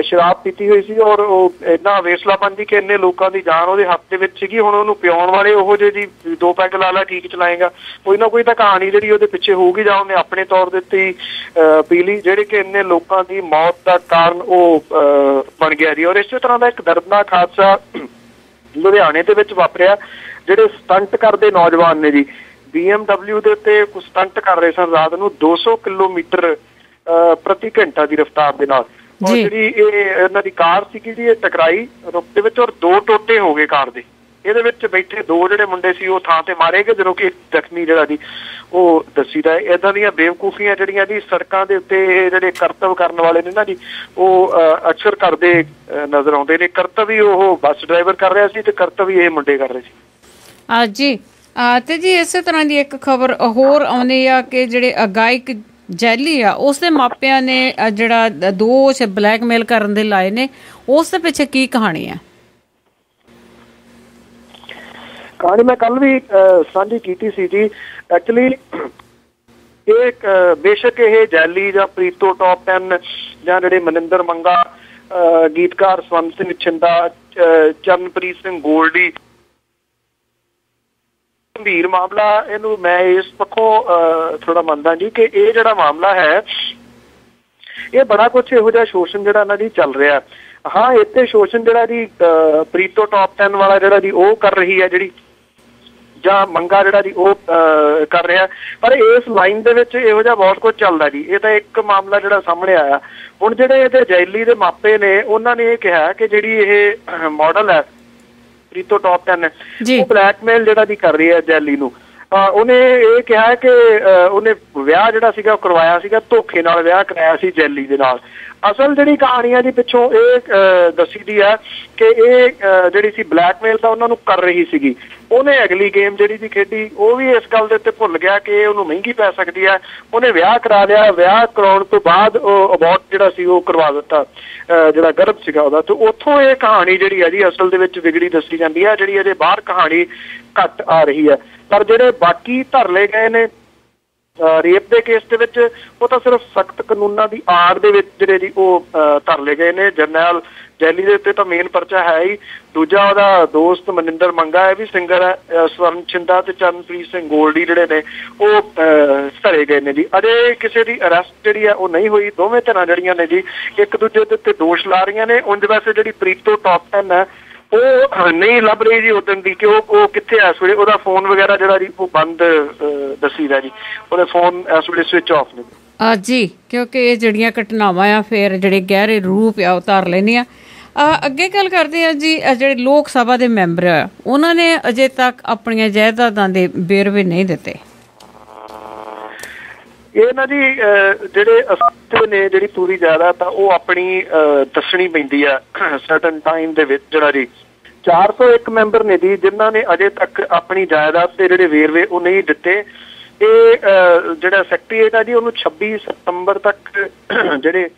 Speaker 3: ਸ਼ਰਾਬ ਪੀਤੀ ਹੋਈ ਸੀ ਔਰ ਉਹ ਇੰਨਾ ਵੇਸਲਾਪਨ ਦੀ ਕਿ ਇੰਨੇ ਲੋਕਾਂ ਦੀ ਜਾਨ ਉਹਦੇ ਹੱਥ ਦੇ ਵਿੱਚ ਸੀਗੀ। ਹੁਣ ਉਹਨੂੰ ਪਿਆਉਣ ਵਾਲੇ ਉਹੋ ਜਿਹੇ ਜੀ 2 ਪੈਗ ਲਾ ਲਾ ਠੀਕ ਚਲਾਏਗਾ, ਕੋਈ ਨਾ ਕੋਈ ਤਾਂ ਕਹਾਣੀ ਜਿਹੜੀ ਉਹਦੇ ਪਿੱਛੇ ਹੋਊਗੀ ਜਾਂ ਉਹਨੇ ਆਪਣੇ ਤੌਰ ਦੇ ਉੱਤੇ ਹੀ ਪੀ ਲਈ, ਜਿਹੜੇ ਕਿ ਇੰਨੇ ਲੋਕਾਂ ਦੀ ਮੌਤ ਦਾ ਕਾਰਨ ਉਹ ਬਣ ਗਿਆ ਜੀ। ਔਰ ਇਸੇ ਤਰ੍ਹਾਂ ਦਾ ਇੱਕ ਦਰਦਨਾਕ ਹਾਦਸਾ ਲੁਧਿਆਣੇ ਦੇ ਵਿੱਚ ਵਾਪਰਿਆ। ਜਿਹੜੇ ਸਟੰਟ ਕਰਦੇ ਨੌਜਵਾਨ ਨੇ ਜੀ BMW ਦੇ ਉੱਤੇ ਕੁਝ ਸਟੰਟ ਕਰ ਰਹੇ ਸਨ ਰਾਤ ਨੂੰ 200 ਕਿਲੋਮੀਟਰ ਪ੍ਰਤੀ ਘੰਟਾ ਦੀ ਰਫ਼ਤਾਰ ਦੇ ਨਾਲ। ਔਰ ਜਿਹੜੀ ਇਹਨਾਂ ਦੀ ਕਾਰ ਸੀਗੀ ਜੀ ਇਹ ਟਕਰਾਈ ਰੁੱਖ ਦੇ ਵਿੱਚ ਔਰ 2 ਟੋਟੇ ਹੋ ਗਏ ਕਾਰ ਦੇ। ਇਹਦੇ ਵਿੱਚ ਬੈਠੇ 2 ਜਿਹੜੇ ਮੁੰਡੇ ਸੀ ਉਹ ਥਾਂ ਤੇ ਮਾਰੇ ਗਏ, ਜਦੋਂ ਕਿ ਜ਼ਖਮੀ ਜਿਹੜਾ ਜੀ ਉਹ ਦੱਸੀਦਾ। ਏਦਾਂ ਦੀਆਂ ਬੇਵਕੂਫੀਆਂ ਜਿਹੜੀਆਂ ਜੀ ਸੜਕਾਂ ਦੇ ਉੱਤੇ ਜਿਹੜੇ ਕਰਤੱਵ ਕਰਨ ਵਾਲੇ ਨੇ ਨਾ ਜੀ ਉਹ ਅਕਸਰ ਕਰਦੇ ਨਜ਼ਰ ਆਉਂਦੇ ਨੇ। ਕਰਤੱਵ ਹੀ ਉਹ ਬੱਸ ਡਰਾਈਵਰ ਕਰ ਰਿਹਾ ਸੀ ਤੇ ਕਰਤੱਵ ਹੀ ਇਹ ਮੁੰਡੇ ਕਰ ਰਹੇ ਸੀ।
Speaker 1: ਜੀ ਤੇ ਜੀ ਇਸੇ ਤਰ੍ਹਾਂ ਦੀ ਇੱਕ ਖਬਰ ਹੋਰ ਆਉਂਦੀ ਆ ਕਿ ਜਿਹੜੇ ਗਾਇਕ ਜੈਲੀ ਆ ਉਸ ਦੇ ਮਾਪਿਆਂ ਨੇ ਜਿਹੜਾ ਦੋਸ਼ ਬਲੈਕਮੇਲ ਕਰਨ ਦੇ ਲਾਏ ਨੇ, ਉਸ ਦੇ ਪਿੱਛੇ ਕੀ ਕਹਾਣੀ ਆ?
Speaker 3: ਕਹਾਣੀ ਮੈਂ ਕੱਲ ਵੀ ਸਾਂਝੀ ਕੀਤੀ ਸੀ ਜੀ। ਐਕਚੁਅਲੀ ਇਹ ਬੇਸ਼ੱਕ ਇਹ ਜੈਲੀ ਜਾਂ ਪ੍ਰੀਤੋ ਟੌਪ 10 ਜਾਂ ਜਿਹੜੇ ਮਨਿੰਦਰ ਮੰਗਾ, ਗੀਤਕਾਰ ਸਵੰਤ ਸਿੰਘ ਛਿੰਦਾ, ਚਰਨਪ੍ਰੀਤ ਸਿੰਘ ਗੋਲਡੀ, ਗੰਭੀਰ ਮਾਮਲਾ ਇਹਨੂੰ ਮੈਂ ਇਸ ਪੱਖੋਂ ਥੋੜਾ ਮੰਨਦਾ ਜੀ ਕਿ ਇਹ ਜਿਹੜਾ ਮਾਮਲਾ ਹੈ ਇਹ ਬੜਾ ਕੁਛ ਇਹੋ ਜਿਹਾ ਸ਼ੋਸ਼ਣ ਜਿਹੜਾ ਇਹਨਾਂ ਦੀ ਚੱਲ ਰਿਹਾ। ਹਾਂ ਇੱਥੇ ਸ਼ੋਸ਼ਣ ਜਿਹੜਾ ਜੀ ਪ੍ਰੀਤੋ ਟੌਪ 10 ਵਾਲਾ ਜਿਹੜਾ ਜੀ ਉਹ ਕਰ ਰਹੀ ਹੈ ਜਿਹੜੀ, ਜਾਂ ਮੰਗਾ ਜਿਹੜਾ ਜੀ ਉਹ ਕਰ ਰਿਹਾ, ਪਰ ਇਸ ਲਾਈਨ ਦੇ ਵਿੱਚ ਇਹੋ ਜਿਹਾ ਬਹੁਤ ਕੁਝ ਚੱਲਦਾ ਜੀ। ਇਹ ਤਾਂ ਇੱਕ ਮਾਮਲਾ ਜਿਹੜਾ ਸਾਹਮਣੇ ਆਇਆ। ਹੁਣ ਜਿਹੜੇ ਇਹਦੇ ਜੈਲੀ ਦੇ ਮਾਪੇ ਨੇ ਉਹਨਾਂ ਨੇ ਇਹ ਕਿਹਾ ਕਿ ਜਿਹੜੀ ਇਹ ਮਾਡਲ ਹੈ ਪ੍ਰੀਤੋ ਟੌਪ 10 ਉਹ ਬਲੈਕਮੇਲ ਜਿਹੜਾ ਦੀ ਕਰ ਰਹੀ ਹੈ ਜੈਲੀ ਨੂੰ। ਉਹਨੇ ਇਹ ਕਿਹਾ ਕਿ ਉਹਨੇ ਵਿਆਹ ਜਿਹੜਾ ਸੀਗਾ ਉਹ ਕਰਵਾਇਆ ਸੀਗਾ, ਧੋਖੇ ਨਾਲ ਵਿਆਹ ਕਰਾਇਆ ਸੀ ਜੈਲੀ ਦੇ ਨਾਲ। ਅਸਲ ਜਿਹੜੀ ਕਹਾਣੀਆਂ ਦੀ ਪਿੱਛੋਂ ਇਹ ਦੱਸੀ ਦੀ ਹੈ ਕਿ ਇਹ ਜਿਹੜੀ ਸੀ ਬਲੈਕਮੇਲ ਤਾਂ ਉਹਨਾਂ ਨੂੰ ਕਰ ਰਹੀ ਸੀਗੀ। ਉਹਨੇ ਅਗਲੀ ਗੇਮ ਜਿਹੜੀ ਸੀ ਖੇਡੀ ਉਹ ਵੀ ਇਸ ਗੱਲ ਦੇ ਉੱਤੇ ਭੁੱਲ ਗਿਆ ਕਿ ਉਹਨੂੰ ਮਹਿੰਗੀ ਪੈ ਸਕਦੀ ਹੈ। ਉਹਨੇ ਵਿਆਹ ਕਰਾ ਲਿਆ, ਵਿਆਹ ਕਰਾਉਣ ਤੋਂ ਬਾਅਦ ਉਹ ਅਬੋਰਟ ਜਿਹੜਾ ਸੀ ਉਹ ਕਰਵਾ ਦਿੱਤਾ, ਜਿਹੜਾ ਗਰਭ ਸੀਗਾ ਉਹਦਾ। ਤੇ ਉੱਥੋਂ ਇਹ ਕਹਾਣੀ ਜਿਹੜੀ ਹੈ ਜੀ ਅਸਲ ਦੇ ਵਿੱਚ ਵਿਗੜੀ ਦੱਸੀ ਜਾਂਦੀ ਹੈ, ਜਿਹੜੀ ਇਹਦੇ ਬਾਹਰ ਕਹਾਣੀ ਘੱਟ ਆ ਰਹੀ ਹੈ। ਪਰ ਜਿਹੜੇ ਬਾਕੀ ਧਰ ਲਏ ਗਏ ਨੇ ਰੇਪ ਦੇ ਕੇਸ ਦੇ ਵਿੱਚ ਉਹ ਤਾਂ ਸਿਰਫ ਸਖਤ ਕਾਨੂੰਨਾਂ ਦੀ ਆੜ ਦੇ ਵਿੱਚ ਜਿਹੜੇ ਜੀ ਉਹ ਧਰ ਲਏ ਗਏ ਨੇ। ਜਰਨੈਲ ਜੈਲੀ ਦੇ ਉੱਤੇ ਤਾਂ ਮੇਨ ਪਰਚਾ ਹੈ ਹੀ। ਦੂਜਾ ਉਹਦਾ ਦੋਸਤ ਮਨਿੰਦਰ ਮੰਗਾ ਇਹ ਵੀ ਸਿੰਗਰ ਹੈ, ਸਵਰਨ ਛਿੰਦਾ ਤੇ ਚਰਨਪ੍ਰੀਤ ਸਿੰਘ ਗੋਲਡੀ ਜਿਹੜੇ ਨੇ ਉਹ ਧਰੇ ਗਏ ਨੇ ਜੀ। ਅਜੇ ਕਿਸੇ ਦੀ ਅਰੈਸਟ ਜਿਹੜੀ ਹੈ ਉਹ ਨਹੀਂ ਹੋਈ। ਦੋਵੇਂ ਧਿਰਾਂ ਜਿਹੜੀਆਂ ਨੇ ਜੀ ਇੱਕ ਦੂਜੇ ਦੇ ਉੱਤੇ ਦੋਸ਼ ਲਾ ਰਹੀਆਂ ਨੇ। ਉਂਝ ਵੈਸੇ ਜਿਹੜੀ ਪ੍ਰੀਤੋ ਟੌਪ 10 ਹੈ ਉਹ ਨਹੀਂ ਲੱਭ ਰਹੀ ਜੀ ਉਦੋਂ ਦੀ ਕਿ ਉਹ ਕਿੱਥੇ ਐ ਇਸ ਵੇਲੇ। ਉਹਦਾ ਫੋਨ ਵਗੈਰਾ ਜਿਹੜਾ ਜੀ ਉਹ ਬੰਦ ਦੱਸੀਦਾ ਜੀ, ਉਹਦੇ ਫੋਨ ਇਸ ਵੇਲੇ ਸਵਿਚ ਆਫ ਨੇ
Speaker 1: ਜੀ, ਕਿਉਂਕਿ ਇਹ ਜਿਹੜੀਆਂ ਘਟਨਾਵਾਂ ਆ ਫਿਰ ਜਿਹੜੇ ਗਹਿਰੇ ਰੂਪ ਆ ਉਤਾਰ ਲੈਂਦੀਆਂ। ਅੱਗੇ ਗੱਲ ਕਰਦੇ ਆ ਜੀ, ਜਿਹੜੇ ਲੋਕ ਸਭਾ ਦੇ ਮੈਂਬਰ ਆ ਉਹਨਾਂ ਨੇ ਅਜੇ ਤੱਕ ਆਪਣੀਆਂ ਜਾਇਦਾਦਾਂ ਦੇ ਵੇਰਵੇ ਨਹੀਂ ਦਿੱਤੇ।
Speaker 3: ਇਹ ਨਾ ਜੀ ਜਿਹੜੇ ਅਸਲ ਨੇ ਜਿਹੜੀ ਪੂਰੀ ਜਾਇਦਾਦ ਆ ਉਹ ਆਪਣੀ ਦੱਸਣੀ ਪੈਂਦੀ ਆ ਸਰਟਨ ਟਾਈਮ ਦੇ ਵਿੱਚ। ਜਿਹੜਾ ਜੀ 401 ਮੈਂਬਰ ਨੇ ਜੀ ਜਿਨ੍ਹਾਂ ਨੇ ਅਜੇ ਤੱਕ ਆਪਣੀ ਜਾਇਦਾਦ ਦੇ ਜਿਹੜੇ ਵੇਰਵੇ ਉਹ ਨਹੀਂ ਦਿੱਤੇ। ਇਹ ਜਿਹੜਾ ਸੈਕਟਰੀਏਟ ਆ ਜੀ ਉਹਨੂੰ 26 ਸਤੰਬਰ ਤੱਕ ਜਿਹੜੇ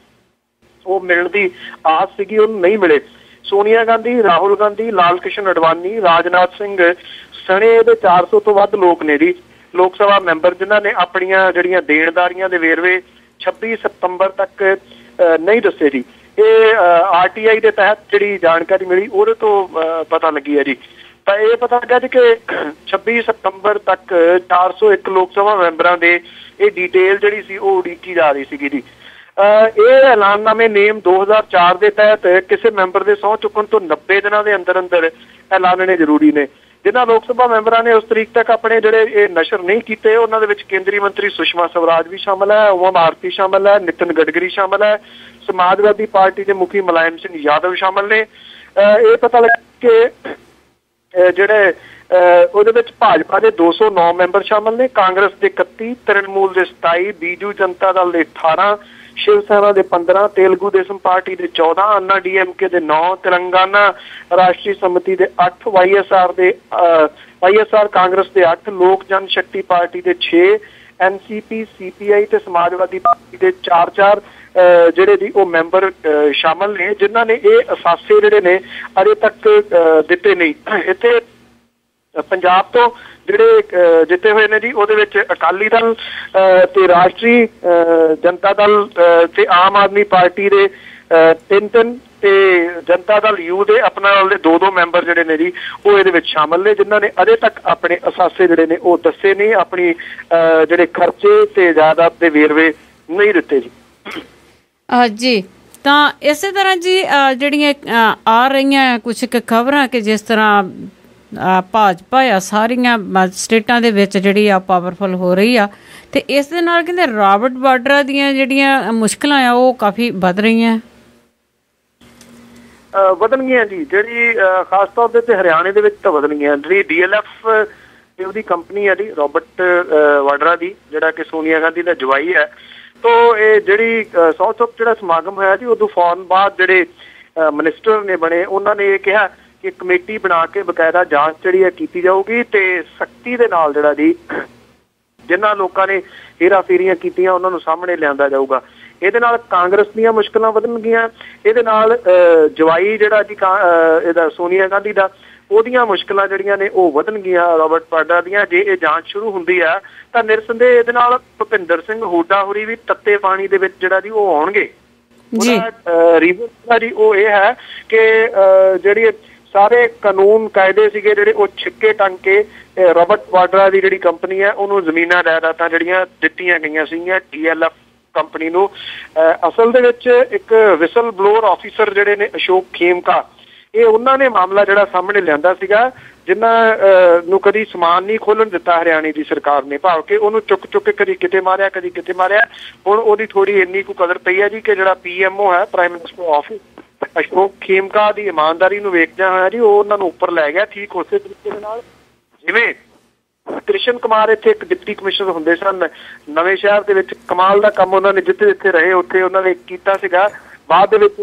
Speaker 3: ਉਹ ਮਿਲਣ ਦੀ ਆਸ ਸੀਗੀ, ਉਹਨੂੰ ਨਹੀਂ ਮਿਲੇ। ਸੋਨੀਆ ਗਾਂਧੀ, ਰਾਹੁਲ ਗਾਂਧੀ, ਲਾਲ ਕ੍ਰਿਸ਼ਨ ਅਡਵਾਨੀ, ਰਾਜਨਾਥ ਸਿੰਘ ਸਣੇ ਇਹਦੇ 400 ਤੋਂ ਵੱਧ ਲੋਕ ਨੇ ਜੀ ਲੋਕ ਸਭਾ ਮੈਂਬਰ ਜਿਨ੍ਹਾਂ ਨੇ ਆਪਣੀਆਂ ਜਿਹੜੀਆਂ ਦੇਣਦਾਰੀਆਂ ਦੇ ਵੇਰਵੇ 26 ਸਤੰਬਰ ਤੱਕ ਨਹੀਂ ਦੱਸੇ ਜੀ। ਇਹ RTI ਦੇ ਤਹਿਤ ਜਿਹੜੀ ਜਾਣਕਾਰੀ ਮਿਲੀ ਉਹਦੇ ਤੋਂ ਪਤਾ ਲੱਗੀ ਹੈ ਜੀ। ਤਾਂ ਇਹ ਪਤਾ ਲੱਗਾ ਜੀ ਕਿ 26 ਸਤੰਬਰ ਤੱਕ 401 ਲੋਕ ਸਭਾ ਮੈਂਬਰਾਂ ਦੇ ਇਹ ਡਿਟੇਲ ਜਿਹੜੀ ਸੀ ਉਹ ਉਡੀਕੀ ਜਾ ਰਹੀ ਸੀਗੀ ਜੀ। ਇਹ ਐਲਾਨਨਾਮੇ ਨੇਮ 2004 ਦੇ ਤਹਿਤ ਕਿਸੇ ਮੈਂਬਰ ਦੇ ਸਹੁੰ ਚੁੱਕਣ ਤੋਂ 90 ਦਿਨਾਂ ਦੇ ਅੰਦਰ ਅੰਦਰ ਐਲਾਨਣੇ ਜ਼ਰੂਰੀ ਨੇ। ਜਿਨ੍ਹਾਂ ਲੋਕ ਸਭਾ ਮੈਂਬਰਾਂ ਨੇ ਉਸ ਤਰੀਕ ਤੱਕ ਆਪਣੇ ਜਿਹੜੇ ਇਹ ਨਸ਼ਰ ਨਹੀਂ ਕੀਤੇ, ਉਹਨਾਂ ਦੇ ਵਿੱਚ ਕੇਂਦਰੀ ਮੰਤਰੀ ਸੁਸ਼ਮਾ ਸਵਰਾਜ ਵੀ ਸ਼ਾਮਲ ਹੈ, ਉਮਾ ਭਾਰਤੀ ਸ਼ਾਮਲ ਹੈ, ਨਿਤਿਨ ਗਡਕਰੀ ਸ਼ਾਮਲ ਹੈ, ਸਮਾਜਵਾਦੀ ਪਾਰਟੀ ਦੇ ਮੁਖੀ ਮੁਲਾਇਮ ਸਿੰਘ ਯਾਦਵ ਸ਼ਾਮਲ ਨੇ। ਇਹ ਪਤਾ ਲੱਗਾ ਕਿ ਜਿਹੜੇ ਉਹਦੇ ਵਿੱਚ ਭਾਜਪਾ ਦੇ 209 ਮੈਂਬਰ ਸ਼ਾਮਲ ਨੇ, ਕਾਂਗਰਸ ਦੇ 31, ਤ੍ਰਿਣਮੂਲ ਦੇ 27, ਬੀਜੂ ਜਨਤਾ ਦਲ ਦੇ 18, ਸ਼ਿਵ ਸੈਨਾ ਦੇ 15, ਤੇਲਗੂ ਦੇਸ਼ਮ ਪਾਰਟੀ ਦੇ 14, अन्ना DMK ਦੇ 9, तेलंगाना ਰਾਸ਼ਟਰੀ ਸਮਿਤੀ ਦੇ 8, YSR ਕਾਂਗਰਸ ਦੇ 8, ਲੋਕ ਜਨ ਸ਼ਕਤੀ ਪਾਰਟੀ ਦੇ 6, NCP CPI ਤੇ ਸਮਾਜਵਾਦੀ ਪਾਰਟੀ ਦੇ 4 ਜਿਹੜੇ ਦੀ ਉਹ ਮੈਂਬਰ ਸ਼ਾਮਲ ਨੇ, ਜਿਨ੍ਹਾਂ ਨੇ ਇਹ ਅਸਾਸੇ ਜਿਹੜੇ ਨੇ ਅਜੇ ਤੱਕ ਦਿੱਤੇ ਨਹੀਂ। ਇੱਥੇ ਪੰਜਾਬ ਤੋਂ ਜਿਹੜੇ ਜਿੱਤੇ ਹੋਏ ਨੇ ਜੀ, ਉਹਦੇ ਵਿੱਚ ਅਕਾਲੀ ਦਲ ਤੇ ਰਾਸ਼ਟਰੀ ਜਨਤਾ ਦਲ ਤੇ ਆਮ ਆਦਮੀ ਪਾਰਟੀ ਦੇ 3 ਤੇ ਜਨਤਾ ਦਲ ਯੂ ਦੇ ਆਪਣਾ ਦਲ ਦੇ 2 ਮੈਂਬਰ ਜਿਹੜੇ ਨੇ ਜੀ ਉਹ ਇਹਦੇ ਵਿੱਚ ਸ਼ਾਮਲ ਨੇ, ਜਿਨ੍ਹਾਂ ਨੇ ਅਜੇ ਤੱਕ ਆਪਣੇ ਅਸਾਸੇ ਜਿਹੜੇ ਨੇ ਉਹ ਦੱਸੇ ਨਹੀਂ, ਆਪਣੀ ਜਿਹੜੇ ਖਰਚੇ ਤੇ ਜਾਇਦਾਦ ਦੇ ਵੇਰਵੇ ਨਹੀਂ ਦਿੱਤੇ ਜੀ।
Speaker 1: ਜੀ ਤਾਂ ਇਸੇ ਤਰ੍ਹਾਂ ਜੀ ਜਿਹੜੀਆਂ ਆ ਰਹੀਆਂ ਕੁਝ ਕੁ ਖਬਰਾਂ ਕਿ ਜਿਸ ਤਰ੍ਹਾਂ ਭਾਜਪਾ ਆ ਸਾਰੀਆਂ ਸਟੇਟਾਂ ਦੇ ਵਿੱਚ ਜਿਹੜੀ ਆ ਪਾਵਰਫੁਲ ਹੋ ਰਹੀ ਆ, ਤੇ ਇਸ ਦੇ ਨਾਲ ਕਹਿੰਦੇ ਰਾਬਰਟ ਵਾਡਰਾ ਦੀਆਂ ਜਿਹੜੀਆਂ ਮੁਸ਼ਕਲਾਂ ਆ ਉਹ ਕਾਫੀ ਵੱਧ ਰਹੀਆਂ
Speaker 3: ਵਧਣਗੀਆਂ ਜੀ। ਜਿਹੜੀ ਖਾਸ ਤੌਰ ਤੇ ਹਰਿਆਣੇ ਦੇ ਵਿੱਚ ਤਾਂ ਵਧਣਗੀਆਂ। ਜਿਹੜੀ DLF ਉਹਦੀ ਕੰਪਨੀ ਹੈ ਜੀ ਰਾਬਰਟ ਵਾਡਰਾ ਦੀ, ਜਿਹੜਾ ਕਿ ਸੋਨੀਆ ਗਾਂਧੀ ਦਾ ਜਵਾਈ ਹੈ। ਤੋ ਇਹ ਜਿਹੜੀ ਸੌ ਚੁੱਕ ਜਿਹੜਾ ਸਮਾਗਮ ਹੋਇਆ ਜੀ, ਉਦੋਂ ਫੌਰਨ ਬਾਅਦ ਜਿਹੜੇ ਮਿਨਿਸਟਰ ਨੇ ਬਣੇ, ਉਹਨਾਂ ਨੇ ਇਹ ਕਿਹਾ ਕਿ ਕਮੇਟੀ ਬਣਾ ਕੇ ਬਕਾਇਦਾ ਜਾਂਚ ਜਿਹੜੀ ਹੈ ਕੀਤੀ ਜਾਊਗੀ ਤੇ ਸਖਤੀ ਦੇ ਨਾਲ ਜਿਹੜਾ ਜੀ ਜਿਨ੍ਹਾਂ ਲੋਕਾਂ ਨੇ ਹੇਰਾਫੇਰੀਆਂ ਕੀਤੀਆਂ ਉਹਨਾਂ ਨੂੰ ਸਾਹਮਣੇ ਲਿਆਂਦਾ ਜਾਊਗਾ। ਇਹਦੇ ਨਾਲ ਕਾਂਗਰਸ ਦੀਆਂ ਮੁਸ਼ਕਲਾਂ ਵਧਣਗੀਆਂ। ਇਹਦੇ ਨਾਲ ਜਵਾਈ ਜਿਹੜਾ ਜੀ ਇਹਦਾ ਸੋਨੀਆ ਗਾਂਧੀ ਦਾ, ਉਹਦੀਆਂ ਮੁਸ਼ਕਲਾਂ ਜਿਹੜੀਆਂ ਨੇ ਉਹ ਵਧਣਗੀਆਂ ਰਾਬਰਟ ਵਾਡਰਾ ਦੀਆਂ। ਜੇ ਇਹ ਜਾਂਚ ਸ਼ੁਰੂ ਹੁੰਦੀ ਆ ਤਾਂ ਨਿਰਸੰਦੇਹ ਇਹਦੇ ਨਾਲ ਭੁਪਿੰਦਰ ਸਿੰਘ ਹੁੱਡਾ ਹੋਰੀ ਵੀ ਤੱਤੇ ਪਾਣੀ ਦੇ ਵਿੱਚ ਜਿਹੜਾ ਜੀ ਉਹ ਆਉਣਗੇ। ਰੀਜ਼ਨ ਜੀ ਉਹ ਇਹ ਹੈ ਕਿ ਜਿਹੜੀ ਸਾਰੇ ਕਾਨੂੰਨ ਕਾਇਦੇ ਸੀਗੇ ਜਿਹੜੇ ਉਹ ਛਿੱਕੇ ਟੰਗ ਕੇ ਰਾਬਰਟ ਵਾਡਰਾ ਦੀ ਜਿਹੜੀ ਕੰਪਨੀ ਹੈ ਉਹਨੂੰ ਜ਼ਮੀਨਾਂ ਜਾਇਦਾਦਾਂ ਜਿਹੜੀਆਂ ਦਿੱਤੀਆਂ ਗਈਆਂ ਸੀਗੀਆਂ DLF ਕੰਪਨੀ ਨੂੰ। ਅਸਲ ਦੇ ਵਿੱਚ ਇੱਕ ਵਿਸਲ ਬਲੋਅਰ ਆਫੀਸਰ ਜਿਹੜੇ ਨੇ ਅਸ਼ੋਕ ਖੇਮਕਾ, ਇਹ ਉਹਨਾਂ ਨੇ ਮਾਮਲਾ ਜਿਹੜਾ ਸਾਹਮਣੇ ਲਿਆਂਦਾ ਸੀਗਾ, ਜਿਨ੍ਹਾਂ ਨੂੰ ਕਦੀ ਸਮਾਨ ਨਹੀਂ ਖੋਲਣ ਦਿੱਤਾ ਹਰਿਆਣੇ ਦੀ ਸਰਕਾਰ ਨੇ, ਭਾਵ ਕਿ ਉਹਨੂੰ ਚੁੱਕ ਚੁੱਕ ਕੇ ਕਦੀ ਕਿਤੇ ਮਾਰਿਆ ਕਦੀ ਕਿਤੇ ਮਾਰਿਆ। ਹੁਣ ਉਹਦੀ ਥੋੜੀ ਇੰਨੀ ਕੁ ਕਦਰ ਪਈ ਹੈ ਜੀ ਕਿ ਜਿਹੜਾ PMO ਹੈ prime minister office, Ashok Khemka ਦੀ ਇਮਾਨਦਾਰੀ ਨੂੰ ਵੇਖਦਿਆਂ ਹੋਇਆ ਜੀ ਉਹ ਉਹਨਾਂ ਨੂੰ ਉੱਪਰ ਲੈ ਗਿਆ। ਠੀਕ ਉਸੇ ਤਰੀਕੇ ਦੇ ਨਾਲ ਜਿਵੇਂ ਕ੍ਰਿਸ਼ਨ ਕੁਮਾਰ ਇੱਥੇ ਇੱਕ ਡਿਪਟੀ ਕਮਿਸ਼ਨਰ ਹੁੰਦੇ ਸਨ ਨਵੇਂ ਸ਼ਹਿਰ ਦੇ ਵਿੱਚ, ਕਮਾਲ ਦਾ ਕੰਮ ਉਹਨਾਂ ਨੇ ਜਿੱਥੇ ਜਿੱਥੇ ਰਹੇ ਉੱਥੇ ਉਹਨਾਂ ਨੇ ਕੀਤਾ ਸੀਗਾ। ਬਾਅਦ ਦੇ ਵਿੱਚ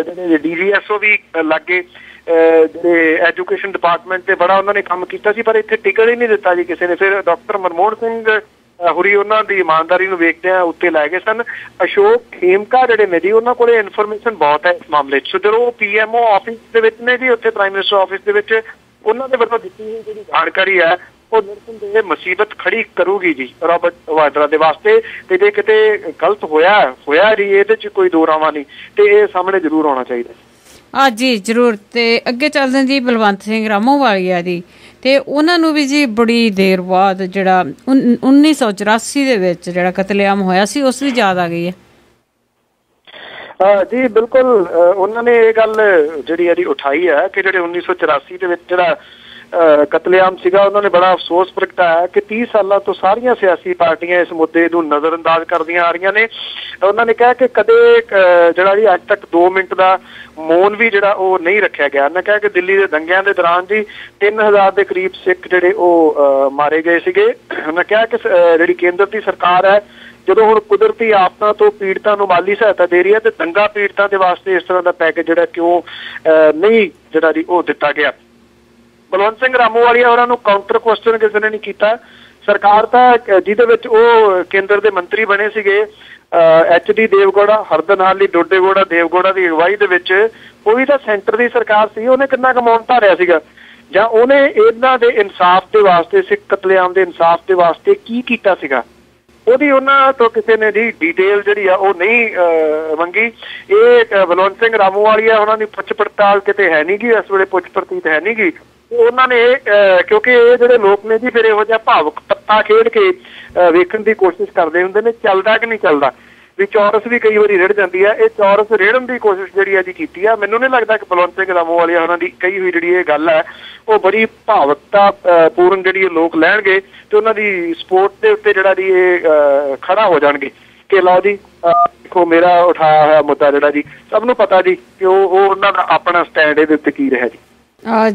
Speaker 3: ਜਿਹੜੇ DGSO ਵੀ ਲਾਗੇ ਜਿਹੜੇ ਐਜੂਕੇਸ਼ਨ ਡਿਪਾਰਟਮੈਂਟ ਤੇ ਬੜਾ ਉਹਨਾਂ ਨੇ ਕੰਮ ਕੀਤਾ ਸੀ, ਪਰ ਇੱਥੇ ਟਿਕਣ ਹੀ ਨਹੀਂ ਦਿੱਤਾ ਜੀ ਕਿਸੇ ਨੇ। ਫਿਰ ਡਾਕਟਰ ਮਨਮੋਹਨ ਸਿੰਘ ਹੁਰੀ ਉਹਨਾਂ ਦੀ ਇਮਾਨਦਾਰੀ ਨੂੰ ਵੇਖਦਿਆਂ ਉੱਤੇ ਲੈ ਗਏ ਸਨ। ਅਸ਼ੋਕ ਖੇਮਕਾ ਜਿਹੜੇ ਨੇ ਜੀ ਉਹਨਾਂ ਕੋਲੇ ਇਨਫੋਰਮੇਸ਼ਨ ਬਹੁਤ ਹੈ ਇਸ ਮਾਮਲੇ 'ਚ। ਜਦੋਂ PMO ਆਫਿਸ ਦੇ ਵਿੱਚ ਨੇ ਜੀ, ਉੱਥੇ ਪ੍ਰਾਈਮ ਮਿਨਿਸਟਰ ਆਫਿਸ ਦੇ ਵਿੱਚ, ਉਹਨਾਂ ਦੇ ਵੱਲੋਂ ਦਿੱਤੀ ਹੋਈ ਜਿਹੜੀ ਜਾਣਕਾਰੀ ਹੈ ਉਹ ਨਿਰਸੰਦੇਹ ਮੁਸੀਬਤ ਖੜੀ ਕਰੂਗੀ ਜੀ ਰਾਬਰਟ ਵਾਡਰਾ ਦੇ ਵਾਸਤੇ। ਤੇ ਜੇ ਕਿਤੇ ਗਲਤ ਹੋਇਆ ਜੀ, ਇਹਦੇ 'ਚ ਕੋਈ ਦੋ ਰਾਵਾਂ ਨਹੀਂ, ਤੇ ਇਹ ਸਾਹਮਣੇ ਜ਼ਰੂਰ ਆਉਣਾ ਚਾਹੀਦਾ।
Speaker 1: ਜੀ ਜ਼ਰੂਰ। ਤੇ ਅੱਗੇ ਚੱਲਦੇ ਜੀ ਬਲਵੰਤ ਸਿੰਘ ਰਾਮੋਵਾਲੀਆ ਦੀ, ਤੇ ਉਹਨਾਂ ਨੂੰ ਵੀ ਜੀ ਬੜੀ ਦੇਰ ਬਾਅਦ ਜਿਹੜਾ 1984 ਦੇ ਵਿੱਚ ਜਿਹੜਾ ਕਤਲੇਆਮ ਹੋਇਆ ਸੀ ਉਸ ਦੀ ਯਾਦ ਆ ਗਈ ਹੈ।
Speaker 3: ਜੀ ਬਿਲਕੁਲ, ਉਹਨਾਂ ਨੇ ਇਹ ਗੱਲ ਜਿਹੜੀ ਇਹਦੀ ਉਠਾਈ ਹੈ ਕਿ ਜਿਹੜੇ 1984 ਦੇ ਵਿੱਚ ਜਿਹੜਾ ਕਤਲੇਆਮ ਸੀਗਾ, ਉਹਨਾਂ ਨੇ ਬੜਾ ਅਫਸੋਸ ਪ੍ਰਗਟਾਇਆ ਕਿ 30 ਸਾਲਾਂ ਤੋਂ ਸਾਰੀਆਂ ਸਿਆਸੀ ਪਾਰਟੀਆਂ ਇਸ ਮੁੱਦੇ ਨੂੰ ਨਜ਼ਰਅੰਦਾਜ਼ ਕਰਦੀਆਂ ਆ ਰਹੀਆਂ ਨੇ। ਉਹਨਾਂ ਨੇ ਕਿਹਾ ਕਿ ਕਦੇ ਜਿਹੜਾ ਜੀ ਅੱਜ ਤੱਕ 2 ਮਿੰਟ ਦਾ ਮੌਨ ਵੀ ਜਿਹੜਾ ਉਹ ਨਹੀਂ ਰੱਖਿਆ ਗਿਆ। ਉਹਨਾਂ ਕਿਹਾ ਕਿ ਦਿੱਲੀ ਦੇ ਦੰਗਿਆਂ ਦੇ ਦੌਰਾਨ ਜੀ 3000 ਦੇ ਕਰੀਬ ਸਿੱਖ ਜਿਹੜੇ ਉਹ ਮਾਰੇ ਗਏ ਸੀਗੇ। ਉਹਨਾਂ ਕਿਹਾ ਕਿ ਜਿਹੜੀ ਕੇਂਦਰ ਦੀ ਸਰਕਾਰ ਹੈ, ਜਦੋਂ ਹੁਣ ਕੁਦਰਤੀ ਆਫਤਾਂ ਤੋਂ ਪੀੜਤਾਂ ਨੂੰ ਮਾਲੀ ਸਹਾਇਤਾ ਦੇ ਰਹੀ ਹੈ, ਤੇ ਦੰਗਾ ਪੀੜਤਾਂ ਦੇ ਵਾਸਤੇ ਇਸ ਤਰ੍ਹਾਂ ਦਾ ਪੈਕੇਜ ਜਿਹੜਾ ਕਿਉਂ ਨਹੀਂ ਜਿਹੜਾ ਜੀ ਉਹ ਦਿੱਤਾ ਗਿਆ। ਬਲਵੰਤ ਸਿੰਘ ਰਾਮੋਵਾਲੀਆ ਹੋਰਾਂ ਨੂੰ ਕਾਊਂਟਰ ਕੁਐਸਚਨ ਕਿਸੇ ਨੇ ਨਹੀਂ ਕੀਤਾ। ਸਰਕਾਰ ਤਾਂ ਜਿਹਦੇ ਵਿੱਚ ਉਹ ਕੇਂਦਰ ਦੇ ਮੰਤਰੀ ਬਣੇ ਸੀਗੇ, HD ਦੇਵਗੌੜਾ, ਹਰਦਨਹਾਲੀ ਡੋਡੇਗੌੜਾ ਦੇਵਗੌੜਾ ਦੀ ਅਗਵਾਈ ਦੇ ਵਿੱਚ, ਉਹ ਵੀ ਤਾਂ ਸੈਂਟਰ ਦੀ ਸਰਕਾਰ ਸੀ। ਉਹਨੇ ਕਿੰਨਾ ਕੁ ਮੌਨ ਧਾਰਿਆ ਸੀਗਾ, ਜਾਂ ਉਹਨੇ ਇਹਨਾਂ ਦੇ ਇਨਸਾਫ ਦੇ ਵਾਸਤੇ, ਸਿੱਖ ਕਤਲੇਆਮ ਦੇ ਇਨਸਾਫ ਦੇ ਵਾਸਤੇ ਕੀ ਕੀਤਾ ਸੀਗਾ? ਉਹਦੀ ਉਹਨਾਂ ਤੋਂ ਕਿਸੇ ਨੇ ਜੀ ਡਿਟੇਲ ਜਿਹੜੀ ਆ ਉਹ ਨਹੀਂ ਮੰਗੀ। ਇਹ ਬਲਵੰਤ ਸਿੰਘ ਰਾਮੋਵਾਲੀਆ ਉਹਨਾਂ ਦੀ ਪੁੱਛ ਪੜਤਾਲ ਕਿਤੇ ਹੈ ਨਹੀਂ ਗੀ ਇਸ ਵੇਲੇ, ਪੁੱਛ ਪ੍ਰਤੀਤ ਹੈ ਨਹੀਂ ਗੀ। ਉਹਨਾਂ ਨੇ ਕਿਉਂਕਿ ਇਹ ਜਿਹੜੇ ਲੋਕ ਨੇ ਜੀ ਫਿਰ ਇਹੋ ਜਿਹਾ ਭਾਵੁਕ ਪੱਤਾ ਖੇਡ ਕੇ ਵੇਖਣ ਦੀ ਕੋਸ਼ਿਸ਼ ਕਰਦੇ ਹੁੰਦੇ ਨੇ ਚੱਲਦਾ ਕਿ ਨਹੀਂ ਚੱਲਦਾ। ਵੀ ਚੌਰਸ ਵੀ ਕਈ ਵਾਰੀ ਰਿੜ ਜਾਂਦੀ ਹੈ। ਇਹ ਚੌਰਸ ਰਿੜਨ ਦੀ ਕੋਸ਼ਿਸ਼ ਜਿਹੜੀ ਹੈ ਜੀ ਕੀਤੀ ਹੈ। ਮੈਨੂੰ ਨਹੀਂ ਲੱਗਦਾ ਕਿ ਬਲਵੰਤ ਸਿੰਘ ਰਾਮੋਵਾਲੀਆ ਉਹਨਾਂ ਦੀ ਕਹੀ ਹੋਈ ਜਿਹੜੀ ਇਹ ਗੱਲ ਹੈ ਉਹ ਬੜੀ ਭਾਵੁਕਤਾ ਪੂਰਨ ਜਿਹੜੀ ਲੋਕ ਲੈਣਗੇ ਤੇ ਉਹਨਾਂ ਦੀ ਸਪੋਰਟ ਦੇ ਉੱਤੇ ਜਿਹੜਾ ਜੀ ਇਹ ਖੜਾ ਹੋ ਜਾਣਗੇ ਕਿ ਲਓ ਜੀ ਦੇਖੋ ਮੇਰਾ ਉਠਾਇਆ ਹੋਇਆ ਮੁੱਦਾ ਜਿਹੜਾ ਜੀ ਸਭ ਨੂੰ ਪਤਾ ਜੀ ਕਿ ਉਹ ਉਹਨਾਂ ਦਾ ਆਪਣਾ ਸਟੈਂਡ ਇਹਦੇ ਉੱਤੇ ਕੀ ਰਿਹਾ ਜੀ।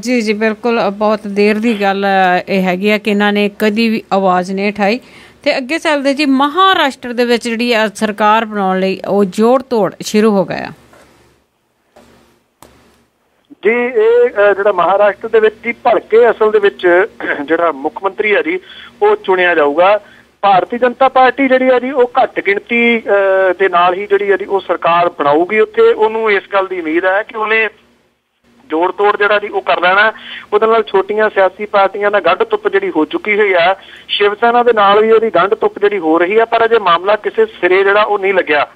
Speaker 1: ਜੀ ਜੀ ਬਿਲਕੁਲ, ਬਹੁਤ ਦੇਰ ਦੀ ਗੱਲ ਇਹ ਹੈਗੀ ਆ ਕਿ ਇਹਨਾਂ ਨੇ ਕਦੀ ਵੀ ਆਵਾਜ਼ ਨਹੀਂ ਉਠਾਈ। ਤੇ ਅੱਗੇ ਚੱਲਦੇ ਜੀ, ਮਹਾਰਾਸ਼ਟਰ ਦੇ ਵਿੱਚ ਜਿਹੜੀ ਸਰਕਾਰ ਬਣਾਉਣ ਲਈ ਉਹ ਜੋੜ ਤੋੜ ਸ਼ੁਰੂ ਹੋ ਗਿਆ
Speaker 3: ਜੀ। ਇਹ ਜਿਹੜਾ ਮਹਾਰਾਸ਼ਟਰ ਦੇ ਵਿੱਚ ਜੀ ਭਲਕੇ ਅਸਲ ਦੇ ਵਿੱਚ ਜਿਹੜਾ ਮੁੱਖ ਮੰਤਰੀ ਹੈ ਜੀ ਉਹ ਚੁਣਿਆ ਜਾਊਗਾ। ਭਾਰਤੀ ਜਨਤਾ ਪਾਰਟੀ ਜਿਹੜੀ ਹੈ ਜੀ ਉਹ ਘੱਟ ਗਿਣਤੀ ਦੇ ਨਾਲ ਹੀ ਜਿਹੜੀ ਹੈ ਜੀ ਉਹ ਸਰਕਾਰ ਬਣਾਊਗੀ ਉੱਥੇ। ਉਹਨੂੰ ਇਸ ਗੱਲ ਦੀ ਉਮੀਦ ਹੈ ਕਿ ਉਹਨੇ ਜੋੜ ਤੋੜ ਜਿਹੜਾ ਜੀ ਉਹ ਕਰ ਲੈਣਾ। ਉਹਦੇ ਨਾਲ ਛੋਟੀਆਂ ਸਿਆਸੀ ਪਾਰਟੀਆਂ ਦਾ ਗੰਢ ਧੁੱਪ ਜਿਹੜੀ ਹੋ ਚੁੱਕੀ ਹੋਈ ਆ, ਸ਼ਿਵ ਸੈਨਾ ਦੇ ਨਾਲ ਵੀ ਉਹਦੀ ਗੰਢ ਧੁੱਪ ਜਿਹੜੀ ਹੋ ਰਹੀ ਆ, ਪਰ ਅਜੇ ਮਾਮਲਾ ਕਿਸੇ ਸਿਰੇ ਜਿਹੜਾ ਉਹ ਨਹੀਂ ਲੱਗਿਆ।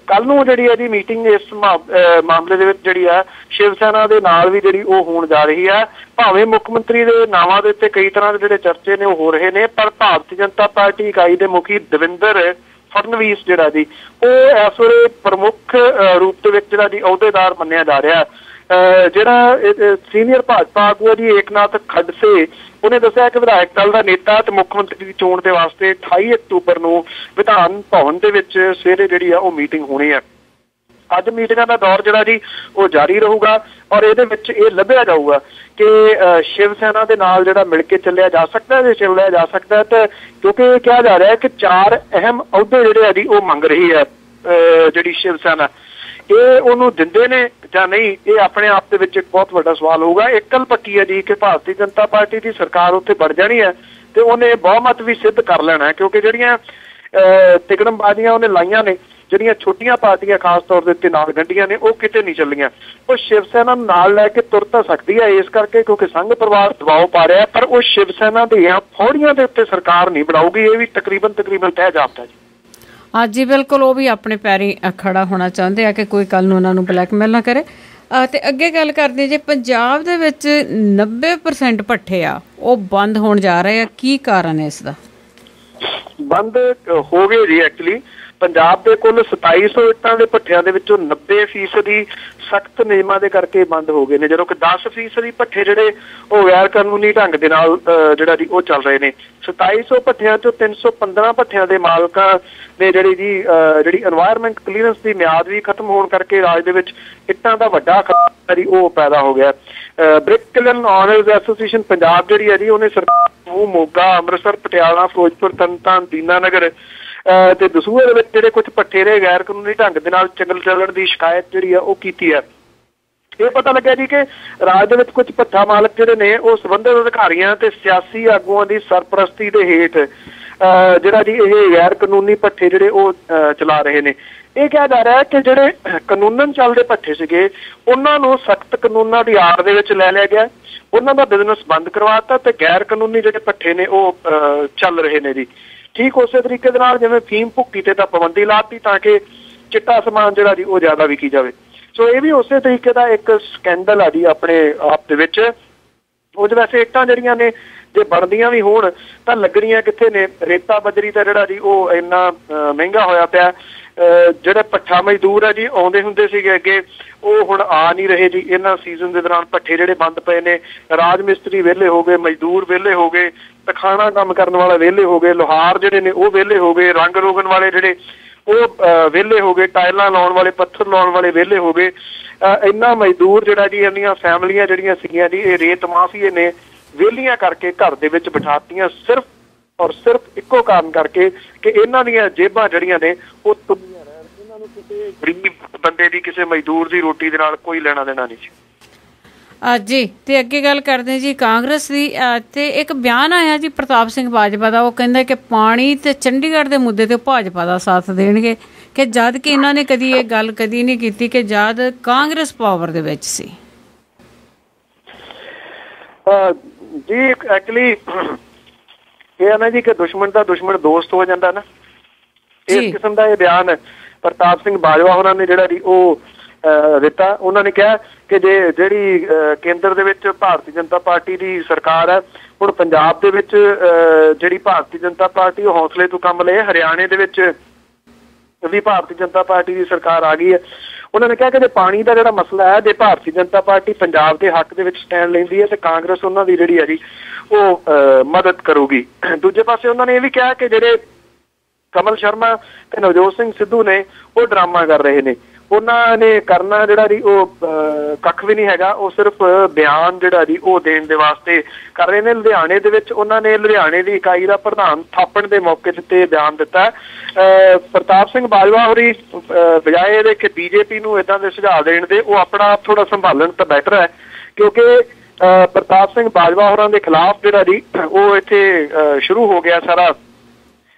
Speaker 3: ਕੱਲ ਨੂੰ ਜਿਹੜੀ ਹੈ ਜੀ ਮੀਟਿੰਗ ਇਸ ਮਾਮਲੇ ਦੇ ਵਿੱਚ ਜਿਹੜੀ ਆ ਸ਼ਿਵ ਸੈਨਾ ਦੇ ਨਾਲ ਵੀ ਜਿਹੜੀ ਉਹ ਹੋਣ ਜਾ ਰਹੀ ਹੈ। ਭਾਵੇਂ ਮੁੱਖ ਮੰਤਰੀ ਦੇ ਨਾਵਾਂ ਦੇ ਉੱਤੇ ਕਈ ਤਰ੍ਹਾਂ ਦੇ ਜਿਹੜੇ ਚਰਚੇ ਨੇ ਉਹ ਹੋ ਰਹੇ ਨੇ, ਪਰ ਭਾਰਤੀ ਜਨਤਾ ਪਾਰਟੀ ਇਕਾਈ ਦੇ ਮੁਖੀ ਦੇਵੇਂਦਰ ਫਡਨਵੀਸ ਜਿਹੜਾ ਜੀ ਉਹ ਇਸ ਵੇਲੇ ਪ੍ਰਮੁੱਖ ਰੂਪ ਦੇ ਵਿੱਚ ਜਿਹੜਾ ਜੀ ਅਹੁਦੇਦਾਰ ਮੰਨਿਆ ਜਾ ਰਿਹਾ। ਜਿਹੜਾ ਸੀਨੀਅਰ ਭਾਜਪਾ ਆਗੂ ਜੀ ਏਕਨਾਥ ਖਡਸੇ ਉਹਨੇ ਦੱਸਿਆ ਕਿ ਵਿਧਾਇਕ ਦਲ ਦਾ ਨੇਤਾ ਤੇ ਮੁੱਖ ਮੰਤਰੀ ਦੀ ਚੋਣ ਦੇ ਵਾਸਤੇ 28 ਅਕਤੂਬਰ ਨੂੰ ਵਿਧਾਨ ਭਵਨ ਦੇ ਵਿੱਚ ਸਵੇਰੇ ਜਿਹੜੀ ਆ ਉਹ ਮੀਟਿੰਗ ਹੋਣੀ ਹੈ। ਅੱਜ ਮੀਟਿੰਗਾਂ ਦਾ ਦੌਰ ਜਿਹੜਾ ਜੀ ਉਹ ਜਾਰੀ ਰਹੂਗਾ ਔਰ ਇਹਦੇ ਵਿੱਚ ਇਹ ਲੱਭਿਆ ਜਾਊਗਾ ਕਿ ਸ਼ਿਵ ਸੈਨਾ ਦੇ ਨਾਲ ਜਿਹੜਾ ਮਿਲ ਕੇ ਚੱਲਿਆ ਜਾ ਸਕਦਾ, ਜੇ ਚੱਲਿਆ ਜਾ ਸਕਦਾ ਤੇ ਕਿਉਂਕਿ ਕਿਹਾ ਜਾ ਰਿਹਾ ਕਿ 4 ਅਹਿਮ ਅਹੁਦੇ ਜਿਹੜੇ ਆ ਜੀ ਉਹ ਮੰਗ ਰਹੀ ਹੈ ਜਿਹੜੀ ਸ਼ਿਵ ਸੈਨਾ। ਇਹ ਉਹਨੂੰ ਦਿੰਦੇ ਨੇ ਜਾਂ ਨਹੀਂ, ਇਹ ਆਪਣੇ ਆਪ ਦੇ ਵਿੱਚ ਇੱਕ ਬਹੁਤ ਵੱਡਾ ਸਵਾਲ ਹੋਊਗਾ। ਇੱਕ ਗੱਲ ਪੱਕੀ ਹੈ ਜੀ ਕਿ ਭਾਰਤੀ ਜਨਤਾ ਪਾਰਟੀ ਦੀ ਸਰਕਾਰ ਉੱਥੇ ਬਣ ਜਾਣੀ ਹੈ ਤੇ ਉਹਨੇ ਬਹੁਮਤ ਵੀ ਸਿੱਧ ਕਰ ਲੈਣਾ, ਕਿਉਂਕਿ ਜਿਹੜੀਆਂ ਤਿਕੜਮਬਾਜ਼ੀਆਂ ਉਹਨੇ ਲਾਈਆਂ ਨੇ, ਜਿਹੜੀਆਂ ਛੋਟੀਆਂ ਪਾਰਟੀਆਂ ਖਾਸ ਤੌਰ ਦੇ ਉੱਤੇ ਨਾਲ ਗੰਢੀਆਂ ਨੇ, ਉਹ ਕਿਤੇ ਨਹੀਂ ਚੱਲੀਆਂ। ਉਹ ਸ਼ਿਵ ਸੈਨਾ ਨੂੰ ਨਾਲ ਲੈ ਕੇ ਤੁਰ ਤਾਂ ਸਕਦੀ ਹੈ ਇਸ ਕਰਕੇ ਕਿਉਂਕਿ ਸੰਘ ਪਰਿਵਾਰ ਦਬਾਅ ਪਾ ਰਿਹਾ, ਪਰ ਉਹ ਸ਼ਿਵ ਸੈਨਾ ਦੀਆਂ ਫੌੜੀਆਂ ਦੇ ਉੱਤੇ ਸਰਕਾਰ ਨਹੀਂ ਬਣਾਊਗੀ। ਇਹ ਵੀ ਤਕਰੀਬਨ ਤੈਅ ਜਾਪਦਾ ਜੀ।
Speaker 1: ਜੀ ਬਿਲਕੁਲ, ਉਹ ਵੀ ਆਪਣੇ ਪੈਰੀਂ ਖੜਾ ਹੋਣਾ ਚਾਹੁੰਦੇ ਆ ਕਿ ਕੋਈ ਕੱਲ ਨੂੰ ਉਹਨਾਂ ਨੂੰ ਬਲੈਕਮੇਲ ਨਾ ਕਰੇ। ਤੇ ਅੱਗੇ ਗੱਲ ਕਰਦੇ ਜੇ ਪੰਜਾਬ ਦੇ ਵਿੱਚ 90% ਭੱਠੇ ਆ ਉਹ ਬੰਦ ਹੋਣ ਜਾ ਰਹੇ ਆ, ਕੀ ਕਾਰਨ ਹੈ ਇਸ ਦਾ?
Speaker 3: ਬੰਦ ਹੋ ਗਏ ਜੀ। ਐਕਚੁਅਲੀ ਪੰਜਾਬ ਦੇ ਕੁੱਲ 2700 ਇੱਟਾਂ ਦੇ ਭੱਠਿਆਂ ਦੇ ਵਿੱਚੋਂ 90% ਸਖਤ ਨਿਯਮਾਂ ਦੇ ਕਰਕੇ ਬੰਦ ਹੋ ਗਏ ਨੇ, ਜਦੋਂ ਕਿ 10% ਭੱਠੇ ਜਿਹੜੇ ਉਹ ਗੈਰ ਕਾਨੂੰਨੀ ਢੰਗ ਦੇ ਨਾਲ ਜਿਹੜਾ ਜੀ ਉਹ ਚੱਲ ਰਹੇ ਨੇ। 2700 ਭੱਠਿਆਂ ਚੋਂ 315 ਭੱਠਿਆਂ ਦੇ ਮਾਲਕਾਂ ਨੇ ਜਿਹੜੀ এনवायरमेंट ਕਲੀਅਰੈਂਸ ਦੀ ਮਿਆਦ ਵੀ ਖਤਮ ਹੋਣ ਕਰਕੇ ਰਾਜ ਦੇ ਵਿੱਚ ਇੱਟਾਂ ਦਾ ਵੱਡਾ ਖਤਰਾ ਜੀ ਉਹ ਪੈਦਾ ਹੋ ਗਿਆ। ਬ੍ਰਿਕ ਕਿਲਨ ਓਨਰਜ਼ ਐਸੋਸੀਏਸ਼ਨ ਪੰਜਾਬ ਜਿਹੜੀ ਹੈ ਜੀ ਉਹਨੇ ਸਰਕਾਰ ਨੂੰ ਮੋਗਾ, ਅੰਮ੍ਰਿਤਸਰ, ਪਟਿਆਲਾ, ਫਿਰੋਜ਼ਪੁਰ, ਤਰਨਤਾਰਨ, ਦੀਨਾਨਗਰ ਤੇ ਦਸੂਹੇ ਦੇ ਵਿੱਚ ਜਿਹੜੇ ਕੁਝ ਭੱਠੇ ਦੇ ਗੈਰ ਕਾਨੂੰਨੀ ਢੰਗ ਦੇ ਨਾਲ ਚੱਲਣ ਦੀ ਸ਼ਿਕਾਇਤ ਜਿਹੜੀ ਆ ਉਹ ਕੀਤੀ ਹੈ। ਇਹ ਪਤਾ ਲੱਗਿਆ ਜੀ ਕਿ ਰਾਜ ਦੇ ਵਿੱਚ ਕੁਝ ਭੱਠਾ ਮਾਲਕ ਜਿਹੜੇ ਨੇ ਉਹ ਸੰਬੰਧਿਤ ਅਧਿਕਾਰੀਆਂ ਤੇ ਸਿਆਸੀ ਆਗੂਆਂ ਦੀ ਸਰਪ੍ਰਸਤੀ ਦੇ ਹੇਠ ਜਿਹੜਾ ਜੀ ਇਹ ਗੈਰ ਕਾਨੂੰਨੀ ਭੱਠੇ ਜਿਹੜੇ ਉਹ ਚਲਾ ਰਹੇ ਨੇ। ਇਹ ਕਿਹਾ ਜਾ ਰਿਹਾ ਹੈ ਕਿ ਜਿਹੜੇ ਕਾਨੂੰਨਨ ਚੱਲਦੇ ਭੱਠੇ ਸੀਗੇ ਉਹਨਾਂ ਨੂੰ ਸਖਤ ਕਾਨੂੰਨਾਂ ਦੀ ਆੜ ਦੇ ਵਿੱਚ ਲੈ ਲਿਆ ਗਿਆ, ਉਹਨਾਂ ਦਾ ਬਿਜ਼ਨਸ ਬੰਦ ਕਰਵਾਤਾ ਤੇ ਗੈਰ ਕਾਨੂੰਨੀ ਜਿਹੜੇ ਭੱਠੇ ਨੇ ਉਹ ਚੱਲ ਰਹੇ ਨੇ ਜੀ। ਠੀਕ ਉਸੇ ਤਰੀਕੇ ਦੇ ਨਾਲ ਜਿਵੇਂ ਫੀਮ ਭੁੱਕੀ ਤੇ ਤਾਂ ਪਾਬੰਦੀ ਲਾਤੀ ਤਾਂ ਕਿ ਚਿੱਟਾ ਸਮਾਨ ਜਿਹੜਾ ਜੀ ਉਹ ਜ਼ਿਆਦਾ ਵਿਕੀ ਜਾਵੇ। ਸੋ ਇਹ ਵੀ ਉਸੇ ਤਰੀਕੇ ਦਾ ਇੱਕ ਸਕੈਂਡਲ ਆ ਜੀ ਆਪਣੇ ਆਪ ਦੇ ਵਿੱਚ। ਉਹ ਵੈਸੇ ਇੱਟਾਂ ਜਿਹੜੀਆਂ ਨੇ ਜੇ ਬਣਦੀਆਂ ਵੀ ਹੋਣ ਤਾਂ ਲੱਗਣੀਆਂ ਕਿੱਥੇ ਨੇ? ਰੇਤਾ ਬਜਰੀ ਤਾਂ ਜਿਹੜਾ ਜੀ ਉਹ ਇੰਨਾ ਮਹਿੰਗਾ ਹੋਇਆ ਪਿਆ। ਜਿਹੜੇ ਭੱਠਾ ਮਜ਼ਦੂਰ ਆ ਜੀ ਆਉਂਦੇ ਹੁੰਦੇ ਸੀਗੇ ਅੱਗੇ, ਉਹ ਹੁਣ ਆ ਨਹੀਂ ਰਹੇ ਜੀ। ਇਹਨਾਂ ਸੀਜ਼ਨ ਦੇ ਦੌਰਾਨ ਭੱਠੇ ਜਿਹੜੇ ਬੰਦ ਪਏ ਨੇ, ਰਾਜ ਮਿਸਤਰੀ ਵਿਹਲੇ ਹੋ ਗਏ, ਮਜ਼ਦੂਰ ਵਿਹਲੇ ਹੋ ਗਏ, ਤਖਾਣਾ ਕੰਮ ਕਰਨ ਵਾਲੇ ਵਿਹਲੇ ਹੋ ਗਏ, ਲੋਹਾਰ ਜਿਹੜੇ ਨੇ ਉਹ ਵਿਹਲੇ ਹੋ ਗਏ, ਰੰਗ ਰੋਗਨ ਵਾਲੇ ਜਿਹੜੇ ਉਹ ਵਿਹਲੇ ਹੋ ਗਏ, ਟਾਇਲਾਂ ਲਾਉਣ ਵਾਲੇ, ਪੱਥਰ ਲਾਉਣ ਵਾਲੇ ਵਿਹਲੇ ਹੋ ਗਏ। ਇੰਨਾ ਮਜ਼ਦੂਰ ਜਿਹੜਾ ਜੀ ਇੰਨੀਆਂ ਫੈਮਲੀਆਂ ਜਿਹੜੀਆਂ ਸੀਗੀਆਂ ਜੀ ਇਹ ਰੇਤ ਮਾਫੀਏ ਨੇ ਵਿਹਲੀਆਂ ਕਰਕੇ ਘਰ ਦੇ ਵਿੱਚ ਬਿਠਾਤੀਆਂ, ਸਿਰਫ ਔਰ ਸਿਰਫ ਇੱਕੋ ਕਾਰਨ ਕਰਕੇ ਕਿ ਇਹਨਾਂ ਦੀਆਂ ਜੇਬਾਂ ਜਿਹੜੀਆਂ ਨੇ ਉਹ ਤੁੱਲੀਆਂ ਰਹਿਣ। ਇਹਨਾਂ ਨੂੰ ਕਿਸੇ ਗਰੀਬ ਬੰਦੇ ਦੀ, ਕਿਸੇ ਮਜ਼ਦੂਰ ਦੀ ਰੋਟੀ ਦੇ ਨਾਲ ਕੋਈ ਲੈਣਾ ਦੇਣਾ ਨਹੀਂ ਜੀ।
Speaker 1: ਜੀ ਤੇ ਅੱਗੇ ਗੱਲ ਕਰਦੇ ਜੀ ਕਾਂਗਰਸ ਦੀ। ਤੇ ਇੱਕ ਬਿਆਨ ਆਇਆ ਜੀ ਪ੍ਰਤਾਪ ਸਿੰਘ ਬਾਜਵਾ ਦਾ, ਉਹ ਕਹਿੰਦਾ ਕਿ ਪਾਣੀ ਤੇ ਚੰਡੀਗੜ੍ਹ ਦੇ ਮੁੱਦੇ ਤੇ ਭਾਜਪਾ ਦਾ ਸਾਥ ਦੇਣਗੇ, ਕਿ ਜਦ ਕਿ ਇਹਨਾਂ ਨੇ ਕਦੀ ਇਹ ਗੱਲ ਕਦੀ ਨਹੀਂ ਕੀਤੀ ਕਿ ਜਦ ਕਾਂਗਰਸ ਪਾਵਰ ਦੇ ਵਿੱਚ ਸੀ।
Speaker 3: ਜੀ ਐਕਚੁਅਲੀ ਇਹ ਹੈ ਨਾ ਜੀ ਕਿ ਦੁਸ਼ਮਣ ਦਾ ਦੁਸ਼ਮਣ ਦੋਸਤ ਹੋ ਜਾਂਦਾ ਨਾ, ਇਸ ਕਿਸਮ ਦਾ ਇਹ ਬਿਆਨ ਪ੍ਰਤਾਪ ਸਿੰਘ ਬਾਜਵਾ ਉਹਨਾਂ ਨੇ ਜਿਹੜਾ ਜੀ ਉਹ ਦਿੱਤਾ। ਉਹਨਾਂ ਨੇ ਕਿਹਾ ਕਿ ਜਿਹੜੀ ਕੇਂਦਰ ਦੇ ਵਿੱਚ ਭਾਰਤੀ ਜਨਤਾ ਪਾਰਟੀ ਦੀ ਸਰਕਾਰ ਹੈ, ਹੁਣ ਪੰਜਾਬ ਦੇ ਵਿੱਚ ਜਿਹੜੀ ਭਾਰਤੀ ਜਨਤਾ ਪਾਰਟੀ ਉਹ ਹੌਸਲੇ ਤੋਂ ਕੰਮ ਲਏ। ਹਰਿਆਣੇ ਦੇ ਵਿੱਚ ਵੀ ਭਾਰਤੀ ਜਨਤਾ ਪਾਰਟੀ ਦੀ ਸਰਕਾਰ ਆ ਗਈ ਹੈ। ਉਹਨਾਂ ਨੇ ਕਿਹਾ ਕਿ ਜੇ ਪਾਣੀ ਦਾ ਜਿਹੜਾ ਮਸਲਾ ਹੈ, ਜੇ ਭਾਰਤੀ ਜਨਤਾ ਪਾਰਟੀ ਪੰਜਾਬ ਦੇ ਹੱਕ ਦੇ ਵਿੱਚ ਸਟੈਂਡ ਲੈਂਦੀ ਹੈ ਤੇ ਕਾਂਗਰਸ ਉਹਨਾਂ ਦੀ ਜਿਹੜੀ ਹੈ ਜੀ ਉਹ ਮਦਦ ਕਰੂਗੀ। ਦੂਜੇ ਪਾਸੇ ਉਹਨਾਂ ਨੇ ਇਹ ਵੀ ਕਿਹਾ ਕਿ ਜਿਹੜੇ ਕਮਲ ਸ਼ਰਮਾ ਤੇ ਨਵਜੋਤ ਸਿੰਘ ਸਿੱਧੂ ਨੇ ਉਹ ਡਰਾਮਾ ਕਰ ਰਹੇ ਨੇ, ਉਹਨਾਂ ਨੇ ਕਰਨਾ ਜਿਹੜਾ ਜੀ ਉਹ ਕੱਖ ਵੀ ਨਹੀਂ ਹੈਗਾ, ਉਹ ਸਿਰਫ ਬਿਆਨ ਜਿਹੜਾ ਜੀ ਉਹ ਦੇਣ ਦੇ ਵਾਸਤੇ ਕਰ ਰਹੇ ਨੇ। ਲੁਧਿਆਣੇ ਦੇ ਵਿੱਚ ਉਹਨਾਂ ਨੇ ਲੁਧਿਆਣੇ ਦੀ ਇਕਾਈ ਦਾ ਪ੍ਰਧਾਨ ਥਾਪਣ ਦੇ ਮੌਕੇ ਤੇ ਬਿਆਨ ਦਿੱਤਾ। ਪ੍ਰਤਾਪ ਸਿੰਘ ਬਾਜਵਾ ਹੋਰੀ ਬਜਾਏ ਇਹਦੇ ਕਿ ਬੀਜੇਪੀ ਨੂੰ ਏਦਾਂ ਦੇ ਸੁਝਾਅ ਦੇਣ ਦੇ, ਉਹ ਆਪਣਾ ਆਪ ਥੋੜਾ ਸੰਭਾਲਣ ਤਾਂ ਬੈਟਰ ਹੈ, ਕਿਉਂਕਿ ਪ੍ਰਤਾਪ ਸਿੰਘ ਬਾਜਵਾ ਹੋਰਾਂ ਦੇ ਖਿਲਾਫ ਜਿਹੜਾ ਜੀ ਉਹ ਇੱਥੇ ਸ਼ੁਰੂ ਹੋ ਗਿਆ ਸਾਰਾ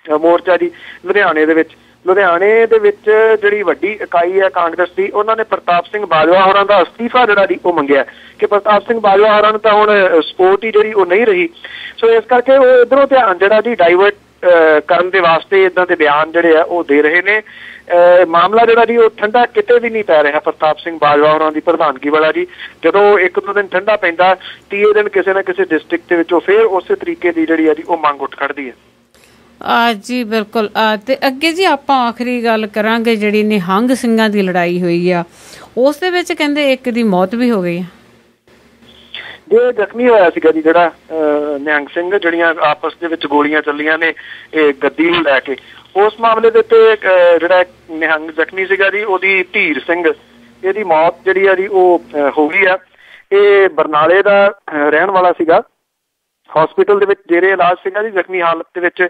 Speaker 3: ਮੋਰਚਾ ਜੀ ਲੁਧਿਆਣੇ ਦੇ ਵਿੱਚ। ਲੁਧਿਆਣੇ ਦੇ ਵਿੱਚ ਜਿਹੜੀ ਵੱਡੀ ਇਕਾਈ ਹੈ ਕਾਂਗਰਸ ਦੀ, ਉਹਨਾਂ ਨੇ ਪ੍ਰਤਾਪ ਸਿੰਘ ਬਾਜਵਾ ਹੋਰਾਂ ਦਾ ਅਸਤੀਫਾ ਜਿਹੜਾ ਜੀ ਉਹ ਮੰਗਿਆ ਕਿ ਪ੍ਰਤਾਪ ਸਿੰਘ ਬਾਜਵਾ ਹੋਰਾਂ ਨੂੰ ਤਾਂ ਹੁਣ ਸਪੋਰਟ ਹੀ ਜਿਹੜੀ ਉਹ ਨਹੀਂ ਰਹੀ। ਸੋ ਇਸ ਕਰਕੇ ਉਹ ਇੱਧਰੋਂ ਧਿਆਨ ਜਿਹੜਾ ਜੀ ਡਾਈਵਰਟ ਕਰਨ ਦੇ ਵਾਸਤੇ ਇੱਦਾਂ ਦੇ ਬਿਆਨ ਜਿਹੜੇ ਆ ਉਹ ਦੇ ਰਹੇ ਨੇ। ਮਾਮਲਾ ਜਿਹੜਾ ਜੀ ਉਹ ਠੰਡਾ ਕਿਤੇ ਵੀ ਨਹੀਂ ਪੈ ਰਿਹਾ ਪ੍ਰਤਾਪ ਸਿੰਘ ਬਾਜਵਾ ਹੋਰਾਂ ਦੀ ਪ੍ਰਧਾਨਗੀ ਵਾਲਾ ਜੀ। ਜਦੋਂ ਇੱਕ ਦੋ ਦਿਨ ਠੰਡਾ ਪੈਂਦਾ, ਤੀਏ ਦਿਨ ਕਿਸੇ ਨਾ ਕਿਸੇ ਡਿਸਟ੍ਰਿਕਟ ਦੇ ਵਿੱਚੋਂ ਫਿਰ ਉਸੇ ਤਰੀਕੇ ਦੀ ਜਿਹੜੀ ਆ ਜੀ ਉਹ ਮੰਗ ਉੱਠ ਖੜਦੀ ਹੈ।
Speaker 1: ਜੀ ਬਿਲਕੁਲ। ਤੇ ਅੱਗੇ ਜੀ ਆਪਾਂ ਆਖਰੀ ਗੱਲ ਕਰਾਂਗੇ ਜਿਹੜੀ ਨਿਹੰਗ ਸਿੰਘਾਂ ਦੀ ਲੜਾਈ ਹੋਈ ਆ, ਉਸ ਦੇ ਵਿੱਚ ਕਹਿੰਦੇ ਇੱਕ ਦੀ ਮੌਤ ਵੀ ਹੋ ਗਈ ਆ।
Speaker 3: ਜੇ ਜ਼ਖਮੀ ਹੋਇਆ ਸੀਗਾ ਜੀ ਜਿਹੜਾ ਨਿਹੰਗ ਸਿੰਘ, ਜਿਹੜੀਆਂ ਆਪਸ ਦੇ ਵਿੱਚ ਗੋਲੀਆਂ ਚੱਲੀਆਂ ਨੇ ਇਹ ਗੱਦੀ ਨੂੰ ਲੈ ਕੇ, ਉਸ ਮਾਮਲੇ ਦੇ ਉੱਤੇ ਜਿਹੜਾ ਨਿਹੰਗ ਜ਼ਖਮੀ ਸੀਗਾ ਜੀ ਉਹਦੀ ਧੀਰ ਸਿੰਘ, ਇਹਦੀ ਮੌਤ ਜਿਹੜੀ ਆ ਜੀ ਉਹ ਹੋ ਗਈ ਆ। ਇਹ ਬਰਨਾਲੇ ਦਾ ਰਹਿਣ ਵਾਲਾ ਸੀਗਾ, ਹਸਪੀਟਲ ਦੇ ਵਿੱਚ ਜੇਰੇ ਇਲਾਜ ਸੀਗਾ ਜੀ ਜ਼ਖਮੀ ਹਾਲਤ ਦੇ ਵਿੱਚ,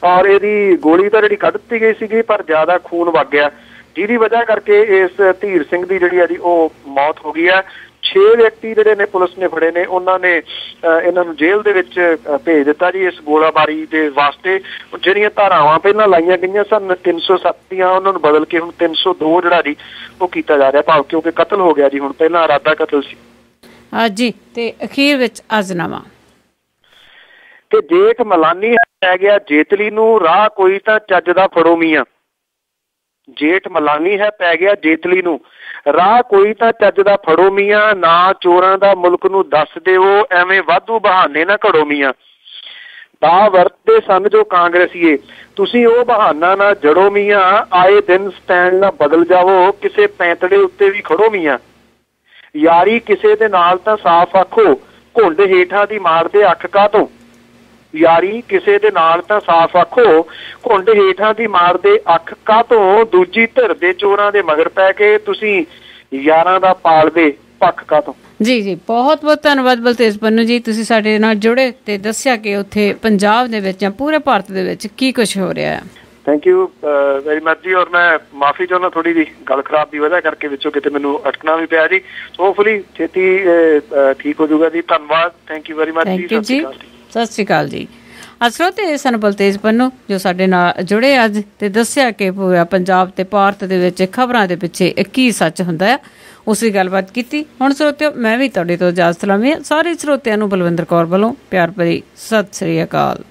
Speaker 3: ਔਰ ਇਹਦੀ ਗੋਲੀ ਤਾਂ ਜਿਹੜੀ ਕੱਢ ਦਿੱਤੀ ਗਈ ਸੀਗੀ ਪਰ ਜ਼ਿਆਦਾ ਖੂਨ ਵਗ ਗਿਆ, ਜਿਹਦੀ ਵਜ੍ਹਾ ਕਰਕੇ ਇਸ ਧੀਰ ਸਿੰਘ ਦੀ ਜਿਹੜੀ ਆ ਜੀ ਉਹ ਮੌਤ ਹੋ ਗਈ ਆ। 6 ਵਿਅਕਤੀ ਜਿਹੜੇ ਨੇ ਪੁਲਿਸ ਨੇ ਫੜੇ ਨੇ, ਉਹਨਾਂ ਨੇ ਇਹਨਾਂ ਨੂੰ ਜੇਲ੍ਹ ਦੇ ਵਿੱਚ ਭੇਜ ਦਿੱਤਾ ਜੀ ਇਸ ਗੋਲਾਬਾਰੀ ਦੇ ਵਾਸਤੇ। ਜਿਹੜੀਆਂ ਧਾਰਾਵਾਂ ਪਹਿਲਾਂ ਲਾਈਆਂ ਗਈਆਂ ਸਨ 307 ਦੀਆਂ, ਉਹਨਾਂ ਨੂੰ ਬਦਲ ਕੇ ਹੁਣ 302 ਜਿਹੜਾ ਜੀ ਉਹ ਕੀਤਾ ਜਾ ਰਿਹਾ, ਭਾਵ ਕਿਉਂਕਿ ਕਤਲ ਹੋ ਗਿਆ ਜੀ, ਹੁਣ ਪਹਿਲਾਂ ਇਰਾਦਾ ਕਤਲ ਸੀ
Speaker 1: ਜੀ। ਤੇ ਅਖੀਰ ਵਿੱਚ ਅਜ਼ਨਾਮਾ
Speaker 3: ਕਿ ਜੇਠ ਮਲਾਨੀ ਪੈ ਗਿਆ ਜੇਤਲੀ ਨੂੰ, ਰਾਹ ਕੋਈ ਤਾਂ ਚੱਜ ਦਾ ਫੜੋ ਮੀਆਂ। ਜੇਠ ਮਲਾਨੀ ਹੈ ਪੈ ਗਿਆ ਜੇਤਲੀ ਨੂੰ, ਰਾਹ ਕੋਈ ਤਾਂ ਚੱਜ ਦਾ ਫੜੋ ਮੀਆਂ। ਨਾ ਚੋਰਾਂ ਦਾ ਮੁਲਕ ਨੂੰ ਦੱਸ ਦੇਵੋ, ਐਵੇਂ ਵਾਧੂ ਬਹਾਨੇ ਨਾ ਘੜੋ ਮੀਆਂ। ਦਾ ਵਰਤਦੇ ਸਨ ਜੋ ਕਾਂਗਰਸੀਏ, ਤੁਸੀਂ ਉਹ ਬਹਾਨਾ ਨਾ ਜੜੋ ਮੀਆਂ। ਆਏ ਦਿਨ ਸਟੈਂਡ ਨਾ ਬਦਲ ਜਾਵੋ, ਕਿਸੇ ਪੈਂਤੜੇ ਉੱਤੇ ਵੀ ਖੜੋ ਮੀਆਂ। ਯਾਰੀ ਕਿਸੇ ਦੇ ਨਾਲ ਤਾਂ ਸਾਫ਼ ਆਖੋ, ਘੁੰਡ ਹੇਠਾਂ ਦੀ ਮਾਰਦੇ ਅੱਖ ਕਾਹਤੋਂ। ਯਾਰੀ ਕਿਸੇ ਦੇ ਨਾਲ ਤਾਂ ਸਾਫ਼ ਆਖੋ, ਘੁੰਡ ਹੇਠਾਂ ਦੀ ਮਾਰਦੇ ਅੱਖ ਕਾਹਤੋਂ। ਦੂਜੀ ਧਿਰ ਦੇ ਚੋਰਾਂ ਦੇ ਮਗਰ ਪੈ ਕੇ ਤੁਸੀਂ ਯਾਰਾਂ ਦਾ ਪਾਲਦੇ ਪੱਖ ਕਾਹਤੋਂ। ਜੀ
Speaker 1: ਜੀ ਬਹੁਤ ਬਹੁਤ ਧੰਨਵਾਦ ਬਲਤੇਜ ਪੰਨੂ ਜੀ, ਤੁਸੀਂ ਸਾਡੇ ਨਾਲ ਜੁੜੇ ਤੇ ਦੱਸਿਆ ਕਿ ਉੱਥੇ ਪੰਜਾਬ ਦੇ ਵਿੱਚ ਜਾਂ ਪੂਰੇ ਭਾਰਤ ਦੇ ਵਿੱਚ ਕੀ ਕੁਝ ਹੋ ਰਿਹਾ ਹੈ।
Speaker 3: ਥੈਂਕ ਯੂ ਵੈਰੀ ਮਚ ਜੀ। ਔਰ ਮੈਂ ਮਾਫੀ ਚਾਹੁੰਦਾ ਥੋੜੀ ਜਿਹੀ ਗੱਲ ਖਰਾਬ ਦੀ ਵਜ੍ਹਾ ਕਰਕੇ ਵਿੱਚੋਂ ਕਿਤੇ ਮੈਨੂੰ ਅਟਕਣਾ ਵੀ ਪਿਆ ਜੀ। ਹੋਪਫੁਲੀ ਛੇਤੀ ਠੀਕ ਹੋ ਜਾਊਗਾ ਜੀ। ਧੰਨਵਾਦ, ਥੈਂਕ ਯੂ ਵੈਰੀ ਮਚ ਜੀ।
Speaker 1: ਸਤਿ ਸ਼੍ਰੀ ਅਕਾਲ ਜੀ। ਸਰੋਤੇ ਸਨ ਬਲਤੇਜ ਪੰਨੂ ਜੋ ਸਾਡੇ ਨਾਲ ਜੁੜੇ ਅੱਜ ਤੇ ਦੱਸਿਆ ਕਿ ਪੂਰਾ ਪੰਜਾਬ ਤੇ ਭਾਰਤ ਦੇ ਵਿੱਚ ਖਬਰਾਂ ਦੇ ਪਿੱਛੇ ਕੀ ਸੱਚ ਹੁੰਦਾ ਆ, ਉਸਦੀ ਗੱਲਬਾਤ ਕੀਤੀ। ਹੁਣ ਸਰੋਤਿਓ ਮੈਂ ਵੀ ਤੁਹਾਡੇ ਤੋਂ ਇਜਾਜ਼ਤ ਲਵਾਂਗੀ। ਸਾਰੇ ਸਰੋਤਿਆਂ ਨੂੰ ਬਲਵਿੰਦਰ ਕੌਰ ਵੱਲੋਂ ਪਿਆਰ ਭਰੀ ਸਤਿ ਸ਼੍ਰੀ ਅਕਾਲ।